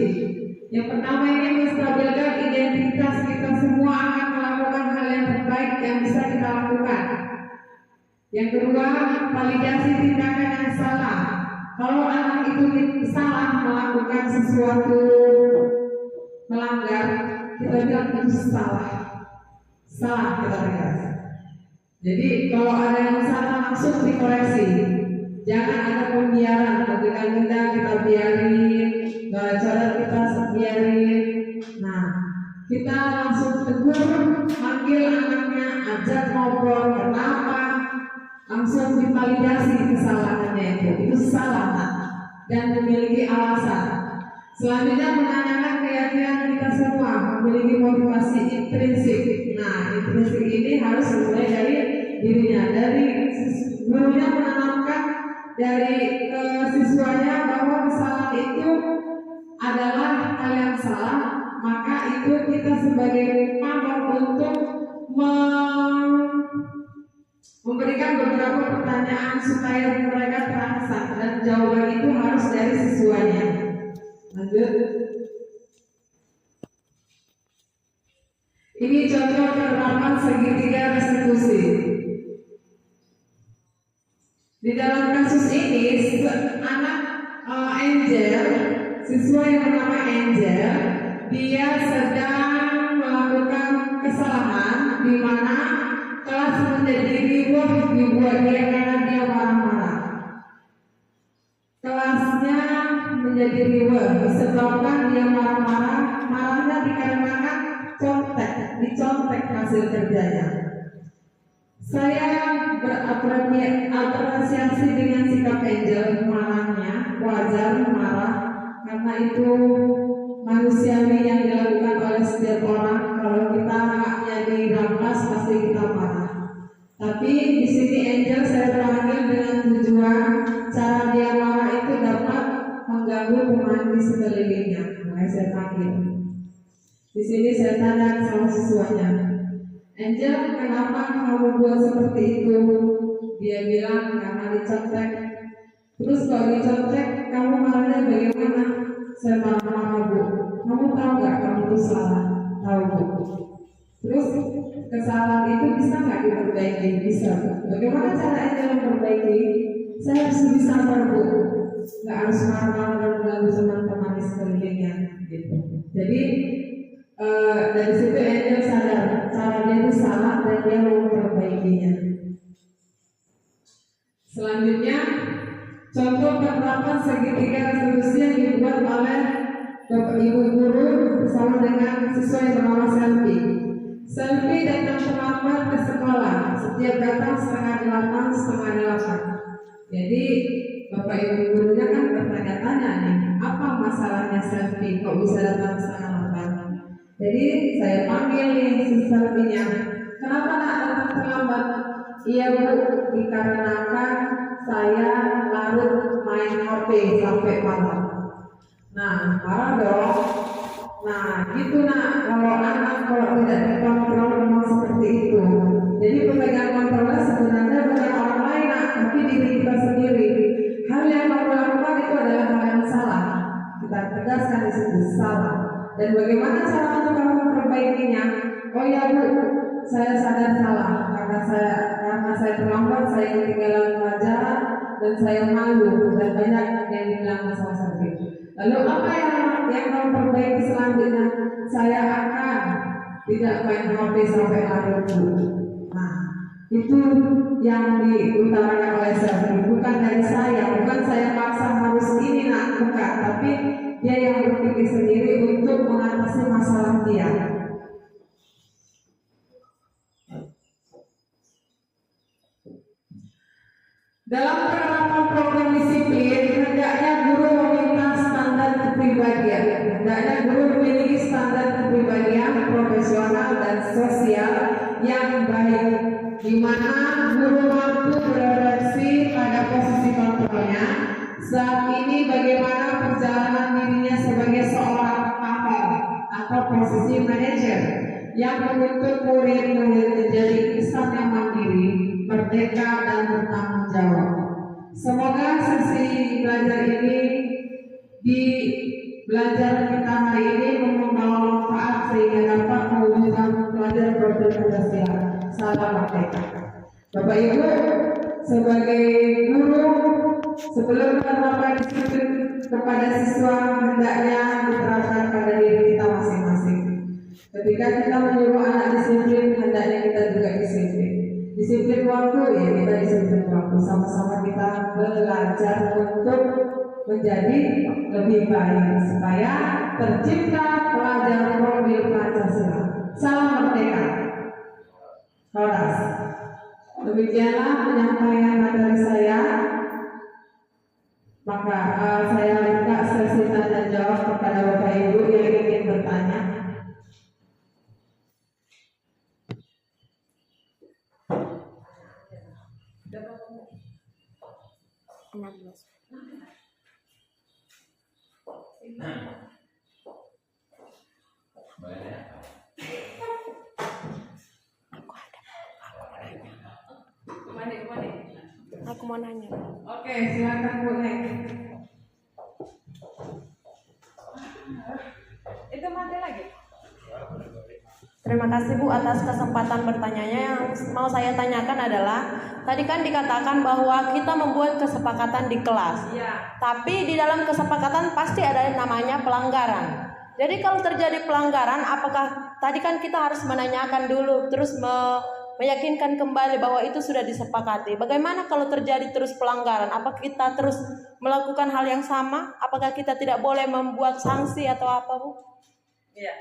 Yang pertama ini menstabilkan identitas kita semua akan melakukan hal yang terbaik yang bisa kita lakukan. Yang kedua, validasi tindakan yang salah. Kalau anak itu salah melakukan sesuatu melanggar, kita bilang itu salah kita tegas. Jadi kalau ada yang salah langsung dikoreksi, jangan ada pembiaran, ketika kita biarin, gak cara kita biarin. Nah, kita langsung tegur, manggil anaknya, ajak ngobrol, kenapa, langsung divalidasi kesalahannya itu salah dan memiliki alasan. Selanjutnya menanyakan keyakinan kita semua, memiliki motivasi intrinsik. Nah, intrinsik ini harus mulai dari dirinya, dari gurunya menanamkan dari ke siswanya bahwa kesalahan itu adalah hal yang salah, maka itu kita sebagai pamor untuk memberikan beberapa pertanyaan supaya mereka terasa, dan jawaban itu harus dari siswanya. Lanjut. Ini contoh penerapan segitiga restitusi. Di dalam kasus ini, anak Angel, siswa yang bernama Angel, dia sedang melakukan kesalahan di mana kelas menjadi riuh dibuat dia karena dia marah-marah. Kelasnya menjadi riuh disebabkan dia marah-marah. Marahnya dikarenakan dicontek hasil kerjanya. Saya berapresiasi dengan sikap Angel, marahnya wajar marah karena itu manusiawi yang dilakukan oleh setiap orang. Kalau kita haknya dirampas pasti kita marah. Tapi di sini Angel saya panggil dengan tujuan cara dia marah itu dapat mengganggu pemain di sekelilingnya. Makanya saya panggil. Di sini saya tanya sama siswanya, Angel, kenapa kamu buat seperti itu? Dia bilang karena dicontek. Terus kalau dicontek, kamu marahnya bagaimana? Saya marah-marah, Bu. Kamu tahu nggak kamu itu salah? Tahu, Bu. Terus kesalahan itu bisa nggak diperbaiki? Bisa. Bagaimana cara Angel memperbaiki? Saya harus lebih sabar, Bu. Nggak harus marah-marah dan mengganggu teman-teman di sekelilingnya. Gitu. Jadi dari situ Angel sadar cara dia itu salah dan dia mau memperbaikinya. Selanjutnya, contoh penerapan segitiga restitusi yang dibuat oleh Bapak Ibu guru bersama dengan siswa yang bernama Selfie. Selfie datang terlambat ke sekolah, setiap datang 7:30, 7:30. Jadi Bapak Ibu gurunya kan bertanya-tanya nih, apa masalahnya Selfie kok bisa datang 7:30? Jadi saya panggil nih si Selfie-nya, kenapa nak datang terlambat? Iya, Bu, dikarenakan saya larut main HP sampai malam. Nah, marah dong. Nah, gitu nak, kalau tidak dikontrol memang seperti itu. Jadi pemegang kontrolnya sebenarnya bukan orang lain, nak, tapi diri kita sendiri. Hal yang kamu lakukan itu adalah hal yang salah. Kita tegaskan di situ salah. Dan bagaimana cara untuk kamu memperbaikinya? Oh ya, Bu, saya sadar salah karena saya terlambat, saya ketinggalan pelajaran dan saya malu dan banyak yang dibilang masalah sakit. Lalu apa yang kamu perbaiki selanjutnya? Saya akan tidak main HP sampai larut, Bu. Nah, itu yang diutarakan oleh saya, bukan dari saya, bukan saya paksa harus ini nak, bukan, tapi dia yang berpikir sendiri untuk mengatasi masalah dia. Dalam penerapan program disiplin, hendaknya guru meminta standar kepribadian. Hendaknya guru memiliki standar kepribadian profesional dan sosial yang baik, di mana guru mampu berefleksi pada posisi kontrolnya. Saat ini bagaimana perjalanan dirinya sebagai seorang pakar atau posisi manajer yang menuntut murid-murid menjadi insan yang mandiri, merdeka dan bertanggung jawab. Semoga sesi belajar ini di belajar kita hari ini membawa manfaat sehingga dapat mewujudkan pelajar berpancasila. Salam merdeka. Bapak Ibu, sebagai guru, sebelum penerapan disiplin kepada siswa hendaknya diterapkan pada diri kita masing-masing. Ketika kita menyuruh anak disiplin, hendaknya kita juga disiplin. Disiplin waktu, ya kita disiplin waktu. Sama-sama kita belajar untuk menjadi lebih baik supaya tercipta pelajar profil Pancasila. Salam merdeka. Horas. Demikianlah penyampaian materi saya. Maka saya buka sesi tanya jawab kepada Bapak Ibu yang ingin bertanya. Kemana? Aku mau nanya. Oke, silakan Bu Nek. Itu mati lagi. Terima kasih Bu atas kesempatan bertanyanya. Yang mau saya tanyakan adalah, tadi kan dikatakan bahwa kita membuat kesepakatan di kelas. Iya. Tapi di dalam kesepakatan pasti ada namanya pelanggaran. Jadi kalau terjadi pelanggaran, apakah tadi kan kita harus menanyakan dulu, terus meyakinkan kembali bahwa itu sudah disepakati. Bagaimana kalau terjadi terus pelanggaran? Apakah kita terus melakukan hal yang sama? Apakah kita tidak boleh membuat sanksi atau apa, Bu? Iya.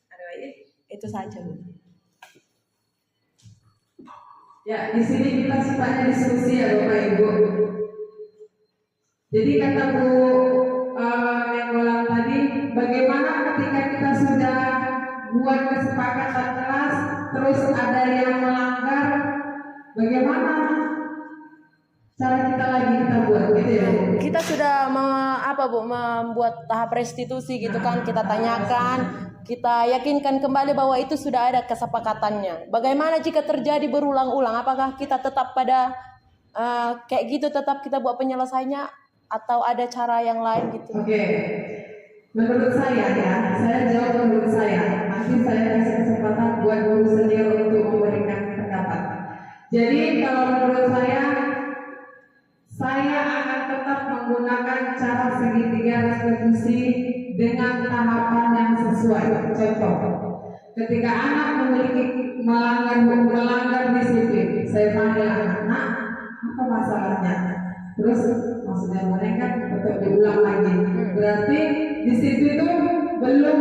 Ada lagi? Itu saja, Bu. Ya, di sini kita sifatnya diskusi ya Bapak Ibu. Jadi kata Bu Nenggolan tadi, bagaimana ketika kita sudah buat kesepakatan kelas, terus ada yang melanggar, bagaimana cara kita buat gitu ya Bu? Kita sudah membuat tahap restitusi gitu kan, kita tanyakan, kita yakinkan kembali bahwa itu sudah ada kesepakatannya. Bagaimana jika terjadi berulang-ulang? Apakah kita tetap pada kayak gitu, tetap kita buat penyelesaiannya, atau ada cara yang lain gitu? Oke. Menurut saya ya, saya jawab menurut saya. Nanti saya kasih kesempatan buat guru senior untuk memberikan pendapat. Jadi kalau menurut saya akan tetap menggunakan cara segitiga restitusi dengan tahapan yang sesuai. Contoh, ketika anak melanggar disiplin, saya panggil anak, apa masalahnya? Terus maksudnya mereka tetap diulang lagi. Berarti di situ itu belum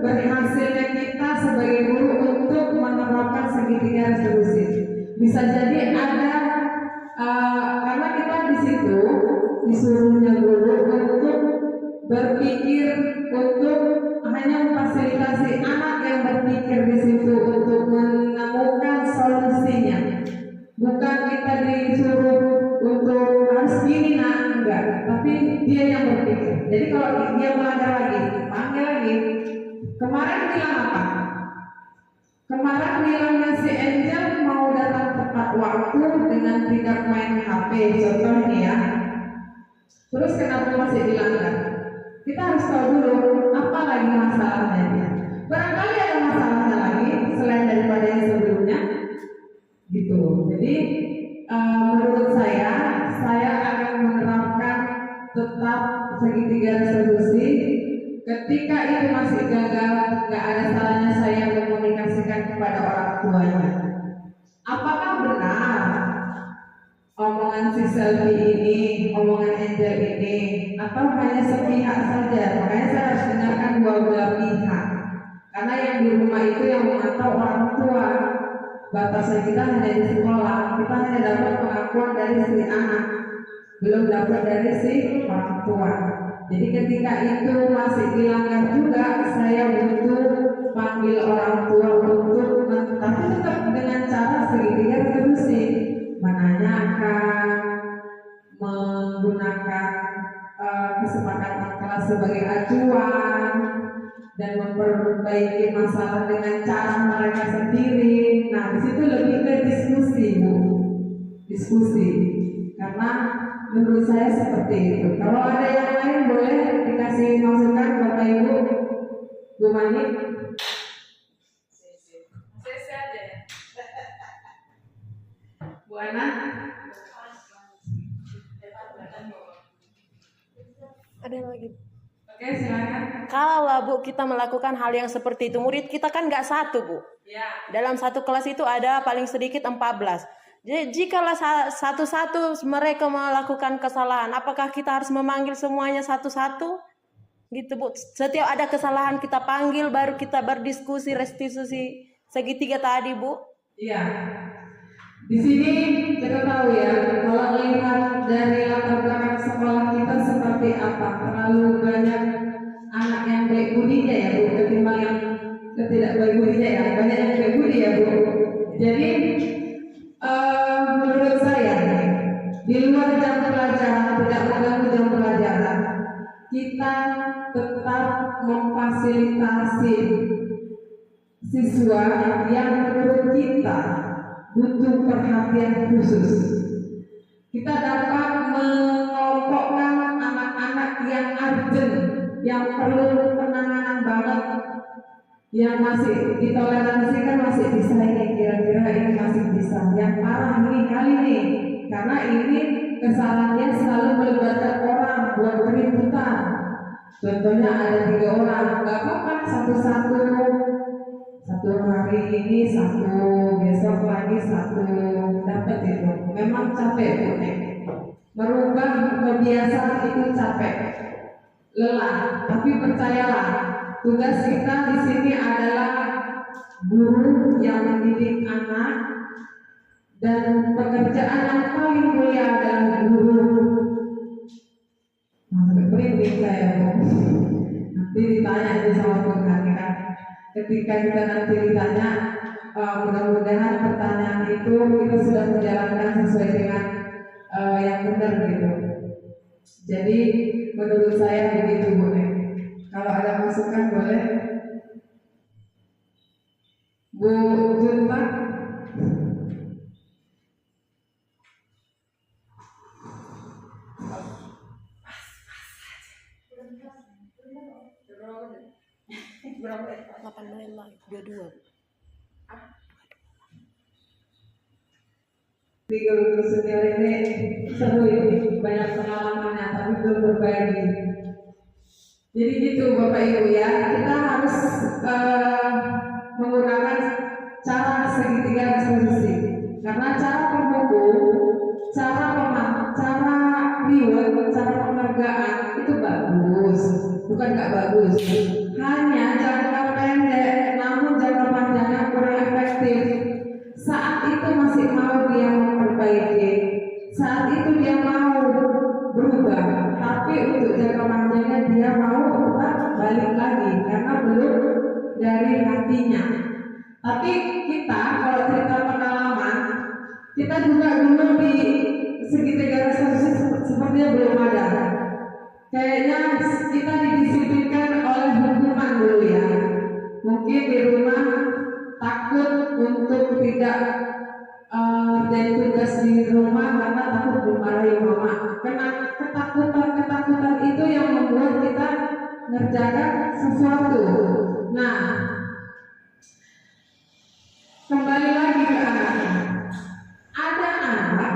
berhasilnya kita sebagai guru untuk menerapkan segitiga restitusi. Bisa jadi ada karena kita di situ disuruhnya guru untuk berpikir, untuk hanya memfasilitasi anak yang berpikir di situ untuk menemukan solusinya. Bukan kita disuruh untuk harus gini enggak, tapi dia yang berpikir. Jadi kalau dia melanggar lagi, panggil lagi. Kemarin bilang apa? Kemarin bilangnya si Angel mau datang tepat waktu dengan tidak main HP, contoh ini ya. Terus kenapa masih dilanggar? Kita harus tahu dulu apa lagi masalahnya dia. Barangkali ada masalahnya lagi selain daripada yang sebelumnya, gitu. Jadi menurut saya akan menerapkan tetap segitiga restitusi. Ketika itu masih gagal, nggak ada salahnya saya komunikasikan kepada orang tuanya. Apakah benar omongan si Selvi ini, omongan Angel ini, atau hanya sepihak saja? Makanya saya harus dengarkan dua belah pihak. Karena yang di rumah itu yang memantau orang tua. Batasnya kita hanya di sekolah, kita hanya dapat pengakuan dari si anak, belum dapat dari si orang tua. Jadi ketika itu masih dilanggar juga, saya butuh panggil orang tua untuk, tapi tetap dengan cara segitiga restitusi, menanyakan, menggunakan kesepakatan kelas sebagai acuan, dan memperbaiki masalah dengan cara mereka sendiri. Nah, di situ lebih ke diskusi, Bu. Diskusi. Karena menurut saya seperti itu. Kalau ada yang lain boleh dikasih masukan Bapak Ibu. Bu Mani. Sesi aja ya. Bu Ana. Ada lagi. Oke, silakan. Kalau Bu kita melakukan hal yang seperti itu, murid kita kan nggak satu Bu. Ya. Dalam satu kelas itu ada paling sedikit 14. Jadi jikalau satu-satu mereka melakukan kesalahan, apakah kita harus memanggil semuanya satu-satu? Gitu Bu. Setiap ada kesalahan kita panggil, baru kita berdiskusi, restitusi segitiga tadi Bu. Iya. Di sini kita tahu ya, kalau melihat dari latar belakang sekolah kita seperti apa, terlalu banyak anak yang baik budinya ya Bu, ketimbang yang tidak baik budinya ya, banyak yang baik budi ya Bu. Jadi menurut saya di luar jam pelajaran, tidak mengganggu jam pelajaran, kita tetap memfasilitasi siswa yang menurut kita butuh perhatian khusus. Kita dapat mengelompokkan anak-anak yang urgent, yang perlu penanganan banget, yang masih ditoleransikan masih bisa ini, kira-kira ini masih bisa. Yang parah ini kali ini, karena ini kesalahannya selalu melibatkan orang buat keributan. Contohnya ada 3 orang, nggak apa-apa, satu-satu hari ini satu, besok lagi satu, dapat itu. Memang capek Bu. Merubah kebiasaan itu capek, lelah. Tapi percayalah, tugas kita di sini adalah guru yang mendidik anak, dan pekerjaan yang paling mulia adalah guru. Merinding saya Bu. Nanti ditanya itu sama Tuhan kan. Ketika kita nanti ditanya, mudah-mudahan pertanyaan itu kita sudah menjalankan sesuai dengan yang benar gitu. Jadi menurut saya begitu Bu. Kalau ada masukan boleh. Bu Junta. Berapa? 8 menit lagi, 22. Di guru senior ini seru ini, banyak pengalamannya tapi belum berbagi. Jadi gitu Bapak Ibu ya, kita harus menggunakan cara segitiga resolusi. Karena cara pembuku, cara reward, cara penghargaan itu bagus, bukan nggak bagus. Hanya jangka pendek, namun jangka panjangnya kurang efektif. Saat itu masih mau dia memperbaiki, saat itu dia mau berubah, tapi untuk jangka panjangnya dia mau tetap balik lagi karena belum dari hatinya. Tapi kita kalau cerita pengalaman, kita juga dulu di segitiga resolusi sepertinya belum ada. Kayaknya kita didisiplinkan oleh hukuman dulu ya. Mungkin di rumah takut untuk tidak jadi tugas di rumah karena takut dimarahi mama. Karena ketakutan itu yang membuat kita ngerjakan sesuatu. Nah, kembali lagi ke anaknya. Ada anak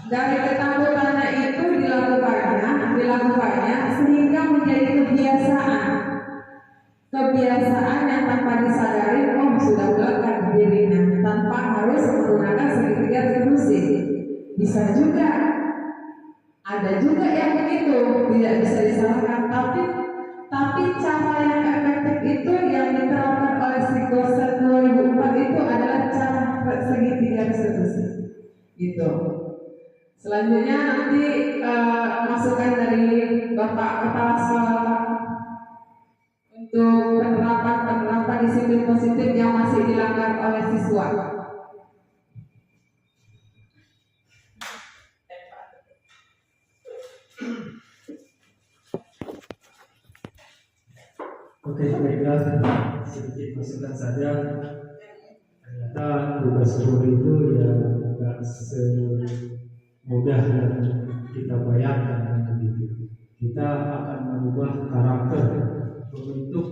dari ketakutannya itu dilakukannya sehingga menjadi kebiasaan yang tanpa disadari sudah melakukan dirinya tanpa harus menggunakan segitiga resolusi. Bisa juga, ada juga yang begitu, tidak bisa disalahkan. Tapi cara yang efektif itu yang diterapkan oleh Psikoset 2004 itu adalah cara segitiga resolusi. Gitu. Selanjutnya nanti masukan dari Bapak Kepala Sekolah untuk penerapan disiplin positif yang masih dilanggar oleh siswa. Oke, baiklah, sedikit masukan saja. Ternyata tugas guru itu ya nggak semudah yang kita bayangkan begitu. Kita akan mengubah karakter, membentuk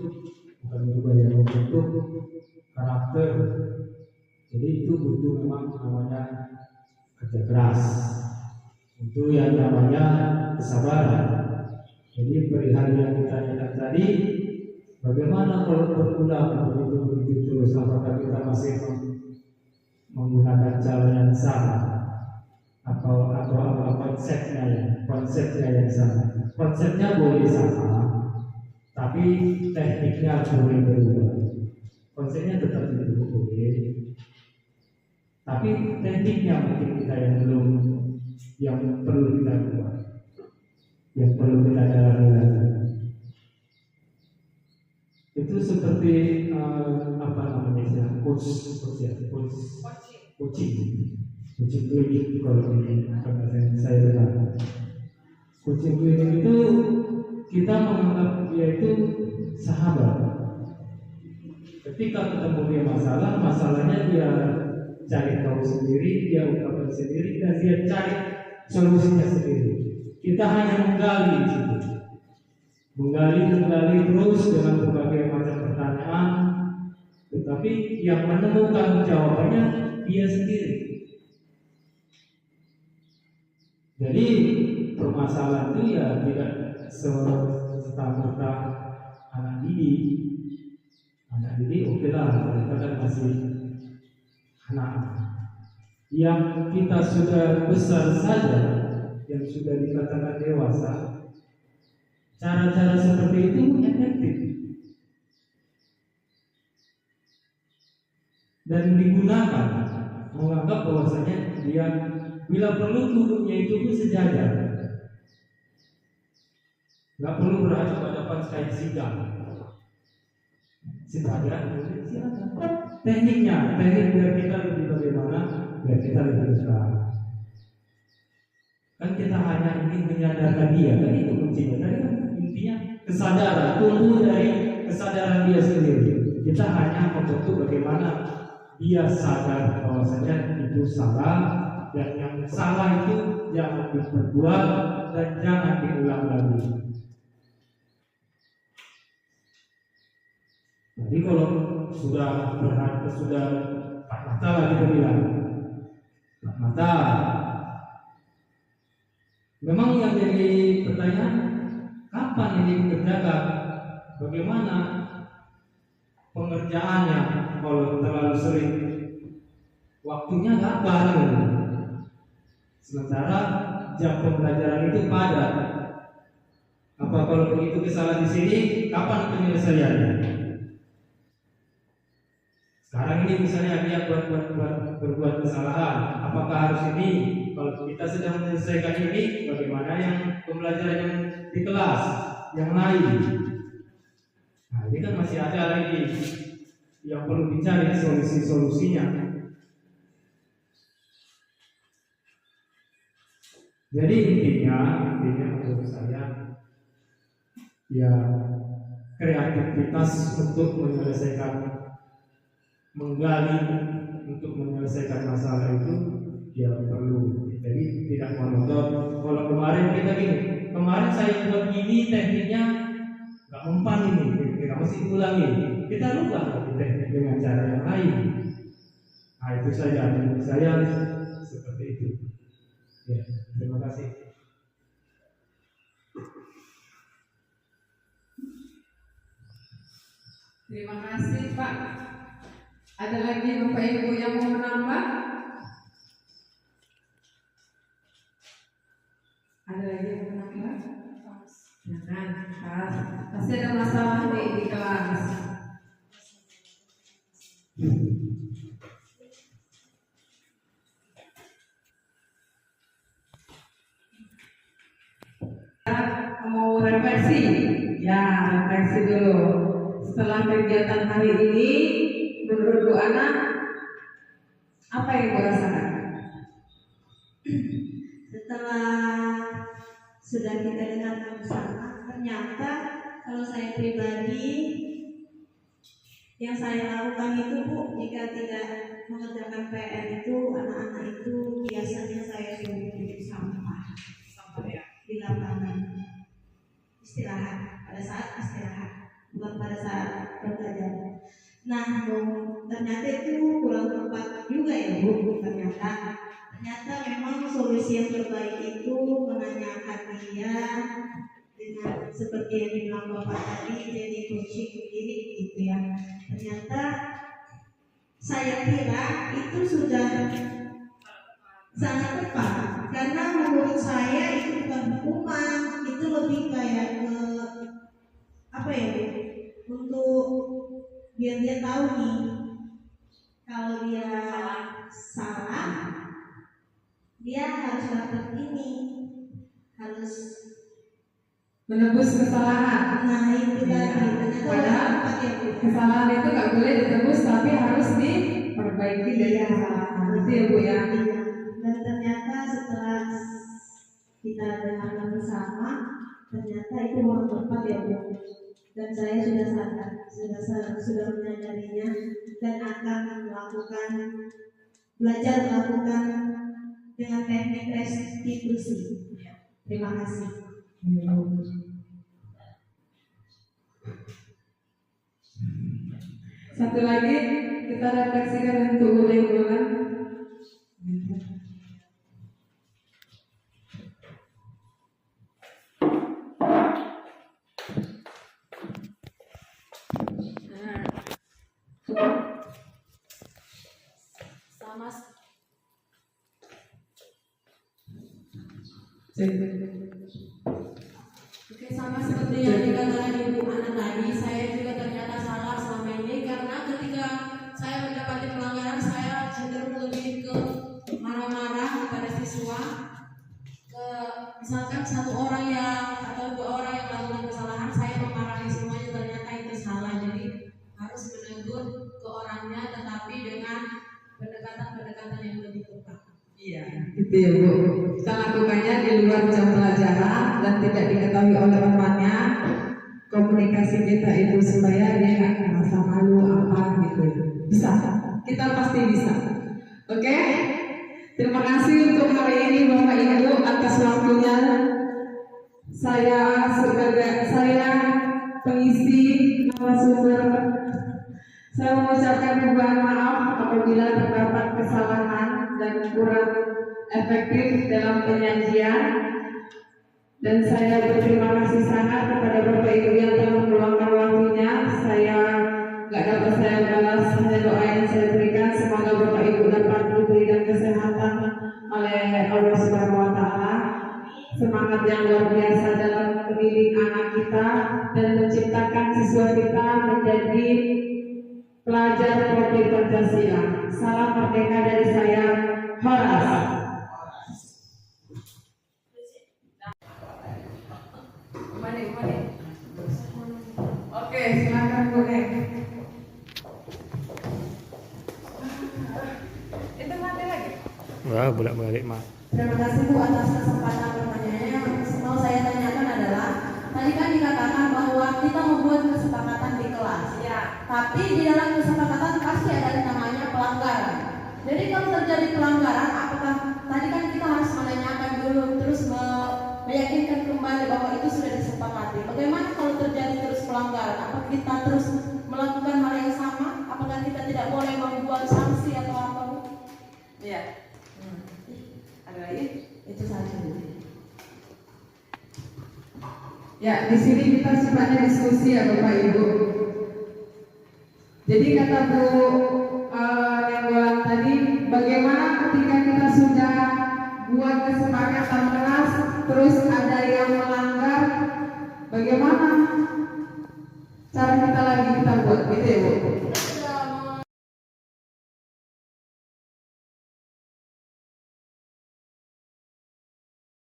karakter. Jadi itu butuh memang namanya kerja keras. Itu yang namanya kesabaran. Jadi perihal yang ditanyakan tadi, bagaimana kalau berulang begitu terus, apakah kita masih menggunakan cara yang sama atau apa konsepnya yang sama? Konsepnya boleh sama, tapi tekniknya boleh berubah. Konsepnya tetap itu boleh, tapi tekniknya mungkin kita yang perlu kita ubah, yang perlu kita jalani lagi. Itu seperti apa namanya, coaching klinik kalau di saya dengar. Coaching klinik itu kita menganggap dia itu sahabat. Ketika ketemu dia masalahnya dia cari tahu sendiri, dia ungkapkan sendiri, dan dia cari solusinya sendiri. Kita hanya menggali di situ. Menggali terus dengan berbagai macam pertanyaan, tetapi yang menemukan jawabannya dia sendiri. Jadi permasalahan itu ya tidak serta-merta anak didik oke lah, mereka kan masih anak. Yang kita sudah besar saja, yang sudah dikatakan dewasa, cara-cara seperti itu efektif dan digunakan, menganggap bahwasanya dia bila perlu duduknya itu pun sejajar, nggak perlu berhadapan-hadapan kayak sidang. Sejajar, silakan. Teknik biar kita lebih bagaimana, biar kita lebih besar. Kan kita hanya ingin menyadarkan dia, kan itu kuncinya. Tadi kan intinya kesadaran, tumbuh dari kesadaran dia sendiri. Kita hanya membentuk bagaimana dia sadar bahwasanya itu salah, dan yang salah itu jangan diperbuat dan jangan diulang lagi. Jadi kalau sudah tak mata lah kita bilang, tak mata. Memang yang jadi pertanyaan, kapan ini dikerjakan? Bagaimana pengerjaannya kalau terlalu sering? Waktunya kapan? Sementara jam pembelajaran itu padat. Apa kalau begitu kesalahan di sini, kapan penyelesaiannya? Sekarang ini misalnya dia berbuat kesalahan, apakah harus ini? Kalau kita sedang menyelesaikan ini, bagaimana yang pembelajaran yang di kelas, yang lain? Nah, ini kan masih ada lagi yang perlu dicari solusinya. Jadi intinya menurut saya ya kreativitas untuk menggali untuk menyelesaikan masalah itu ya perlu. Jadi tidak monoton. Kalau kemarin kita kemarin saya buat ini tekniknya nggak mempan ini, kita mesti ulangi. Kita rubah lagi teknik dengan cara yang lain. Nah itu saja menurut saya seperti itu. Ya, terima kasih. Terima kasih Pak. Ada lagi Bapak Ibu yang mau menambah? Ada lagi yang menambah? Jangan, pasti ada masalah di kelas. Mau refleksi? Ya, refleksi dulu. Setelah kegiatan hari ini, menurut Bu Ana, apa yang Bu rasakan? Setelah sudah kita dengarkan bersama, ternyata kalau saya pribadi yang saya lakukan itu Bu, jika tidak mengerjakan PR itu, anak-anak itu biasanya saya suruh bikin sampah di lapangan istirahat, pada saat istirahat, bukan pada saat belajar. Nah, ternyata itu kurang tepat juga ya Bu. Ternyata memang solusi yang terbaik itu menanyakan dia dengan seperti yang dibilang Bapak tadi, jadi coaching begini gitu ya. Ternyata saya kira itu sudah sangat tepat, karena menurut saya itu bukan hukuman, itu lebih kayak apa ya Bu? Untuk biar dia tahu nih kalau dia salah, dia harus dapat ini, harus menebus kesalahan. nah itu tadi. Ternyata Padahal tepat ya Bu. kesalahan itu nggak boleh ditebus, tapi harus diperbaiki dari kesalahan. Itu ya Bu ya. Dan ternyata setelah kita dengarkan bersama, ternyata itu orang tepat ya Bu. Dan saya sudah sadar, sudah menyadarinya dan akan belajar melakukan dengan teknik restitusi. Terima kasih. Satu lagi kita refleksikan untuk ulang-ulang. Sama seperti yang dikatakan Ibu Ana tadi, saya juga ternyata salah selama ini, karena ketika saya mendapati pelanggaran, saya cenderung lebih ke marah-marah kepada siswa. Misalkan satu orang yang atau dua orang yang melakukan kesalahan, saya memarahi semuanya, ternyata itu salah. Jadi harus menegur ke orangnya, tetapi dengan pendekatan-pendekatan yang lebih tepat. Iya, itu ya Bu. Kita lakukannya di luar jam pelajaran dan tidak diketahui oleh temannya. Komunikasi kita itu supaya dia nggak merasa malu apa gitu. Bisa, kita pasti bisa. Oke? Terima kasih untuk hari ini Bapak Ibu atas waktunya. Saya pengisi narasumber. Saya mengucapkan ribuan maaf apabila terdapat kesalahan dan kurang efektif dalam penyajian, dan saya berterima kasih sangat kepada Bapak Ibu yang telah meluangkan waktunya. Saya nggak dapat saya balas, hanya doa yang saya berikan, semoga Bapak Ibu dapat diberikan kesehatan oleh Allah Subhanahu Wa Taala, semangat yang luar biasa dalam mendidik anak kita dan menciptakan siswa kita menjadi pelajar prodi Pancasila. Salam merdeka dari saya, Horas. Oke, silakan boleh. Itu mati lagi. Wah, bolak-balik mah. Terima kasih Bu atas kesempatan pertanyaannya. Yang mau saya tanyakan adalah, tadi kan dikatakan bahwa kita membuat kesepakatan di kelas. Ya. Tapi di dalam kesepakatan pasti ada yang namanya pelanggaran. Jadi kalau terjadi pelanggaran, apakah tadi kan kita harus menanyakan dulu, terus meyakinkan kembali bahwa itu sudah disepakati. Bagaimana kalau terjadi terus pelanggaran? Apakah kita terus melakukan hal yang sama? Apakah kita tidak boleh membuat sanksi atau apa? Iya. Ada lagi? Itu saja. Ya, di sini kita sifatnya diskusi ya Bapak Ibu. Jadi kata Bu Nenggolan tadi, bagaimana ketika kita sudah buat kesepakatan kelas, terus ada yang melanggar, bagaimana cara kita lagi kita buat gitu ya Bu?